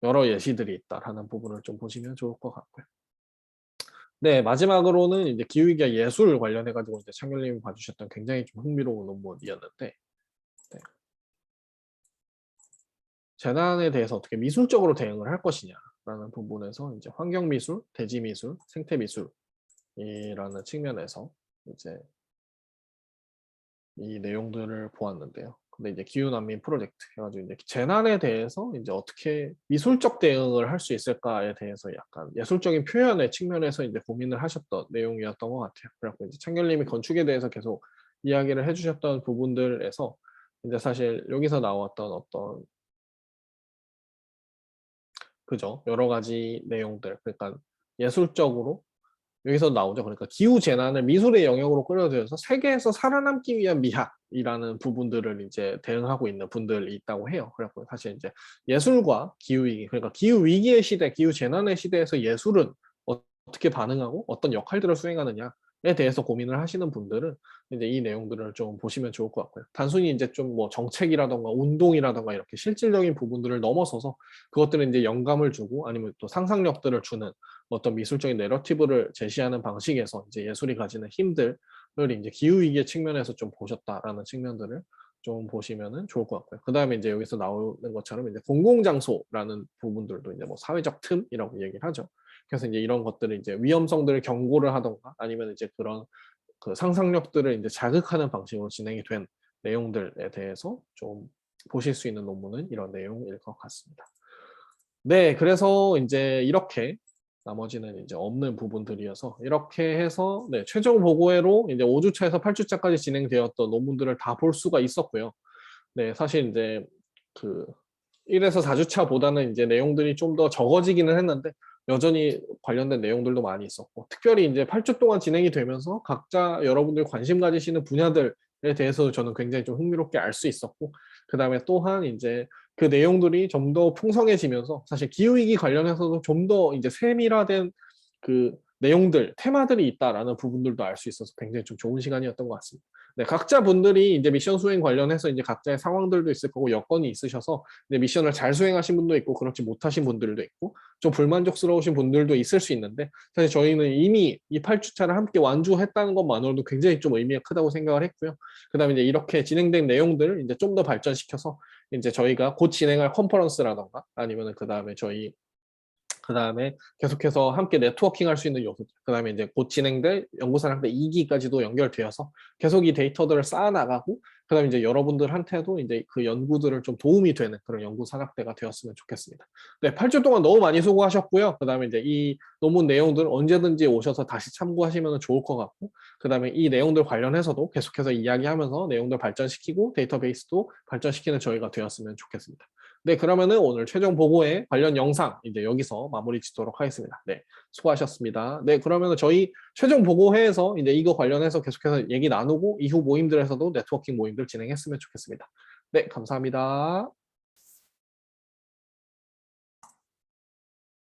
여러 예시들이 있다라는 부분을 좀 보시면 좋을 것 같고요. 네, 마지막으로는 이제 기후위기와 예술 관련해가지고 이제 창렬님이 봐주셨던 굉장히 좀 흥미로운 논문이었는데, 네. 재난에 대해서 어떻게 미술적으로 대응을 할 것이냐라는 부분에서 이제 환경미술, 대지미술, 생태미술이라는 측면에서 이제 이 내용들을 보았는데요. 근데 이제 기후난민 프로젝트 해가지고 이제 재난에 대해서 이제 어떻게 미술적 대응을 할 수 있을까에 대해서 약간 예술적인 표현의 측면에서 이제 고민을 하셨던 내용이었던 것 같아요. 그래서 이제 창렬님이 건축에 대해서 계속 이야기를 해주셨던 부분들에서 이제 사실 여기서 나왔던 어떤 그죠 여러 가지 내용들 그러니까 예술적으로 여기서 나오죠. 그러니까 기후 재난을 미술의 영역으로 끌어들여서 세계에서 살아남기 위한 미학이라는 부분들을 이제 대응하고 있는 분들이 있다고 해요. 그래서 사실 이제 예술과 기후 위기, 그러니까 기후 위기의 시대, 기후 재난의 시대에서 예술은 어떻게 반응하고 어떤 역할들을 수행하느냐에 대해서 고민을 하시는 분들은 이제 이 내용들을 좀 보시면 좋을 것 같고요. 단순히 이제 좀 뭐 정책이라던가 운동이라던가 이렇게 실질적인 부분들을 넘어서서 그것들은 이제 영감을 주고 아니면 또 상상력들을 주는 어떤 미술적인 내러티브를 제시하는 방식에서 이제 예술이 가지는 힘들을 이제 기후 위기의 측면에서 좀 보셨다라는 측면들을 좀 보시면은 좋을 것 같고요. 그 다음에 이제 여기서 나오는 것처럼 이제 공공장소라는 부분들도 이제 뭐 사회적 틈이라고 얘기를 하죠. 그래서 이제 이런 것들을 이제 위험성들을 경고를 하던가 아니면 이제 그런 그 상상력들을 이제 자극하는 방식으로 진행이 된 내용들에 대해서 좀 보실 수 있는 논문은 이런 내용일 것 같습니다. 네, 그래서 이제 이렇게 나머지는 이제 없는 부분들이어서 이렇게 해서 네, 최종 보고회로 이제 5주차에서 8주차까지 진행되었던 논문들을 다 볼 수가 있었고요. 네, 사실 이제 그 1에서 4주차보다는 이제 내용들이 좀 더 적어지기는 했는데 여전히 관련된 내용들도 많이 있었고 특별히 이제 8주 동안 진행이 되면서 각자 여러분들 관심 가지시는 분야들에 대해서 저는 굉장히 좀 흥미롭게 알 수 있었고 그 다음에 또한 이제 그 내용들이 좀 더 풍성해지면서 사실 기후위기 관련해서도 좀 더 이제 세밀화된 그 내용들, 테마들이 있다라는 부분들도 알 수 있어서 굉장히 좀 좋은 시간이었던 것 같습니다. 네, 각자 분들이 이제 미션 수행 관련해서 이제 각자의 상황들도 있을 거고 여건이 있으셔서 이제 미션을 잘 수행하신 분도 있고 그렇지 못하신 분들도 있고 좀 불만족스러우신 분들도 있을 수 있는데 사실 저희는 이미 이 8주차를 함께 완주했다는 것만으로도 굉장히 좀 의미가 크다고 생각을 했고요. 그다음에 이제 이렇게 진행된 내용들을 이제 좀 더 발전시켜서 이제 저희가 곧 진행할 컨퍼런스라던가 아니면은 그다음에 저희 그다음에 계속해서 함께 네트워킹 할 수 있는 요소들 그다음에 이제 곧 진행될 연구산학대 2기까지도 연결되어서 계속 이 데이터들을 쌓아나가고 그다음에 이제 여러분들한테도 이제 그 연구들을 좀 도움이 되는 그런 연구산학대가 되었으면 좋겠습니다. 네, 8주 동안 너무 많이 수고하셨고요. 그다음에 이제 이 논문 내용들 언제든지 오셔서 다시 참고하시면 좋을 것 같고 그다음에 이 내용들 관련해서도 계속해서 이야기하면서 내용들 발전시키고 데이터베이스도 발전시키는 저희가 되었으면 좋겠습니다. 네, 그러면은 오늘 최종 보고에 관련 영상 이제 여기서 마무리 짓도록 하겠습니다. 네, 수고하셨습니다. 네, 그러면은 저희 최종 보고회에서 이제 이거 관련해서 계속해서 얘기 나누고 이후 모임들에서도 네트워킹 모임들 진행했으면 좋겠습니다. 네, 감사합니다.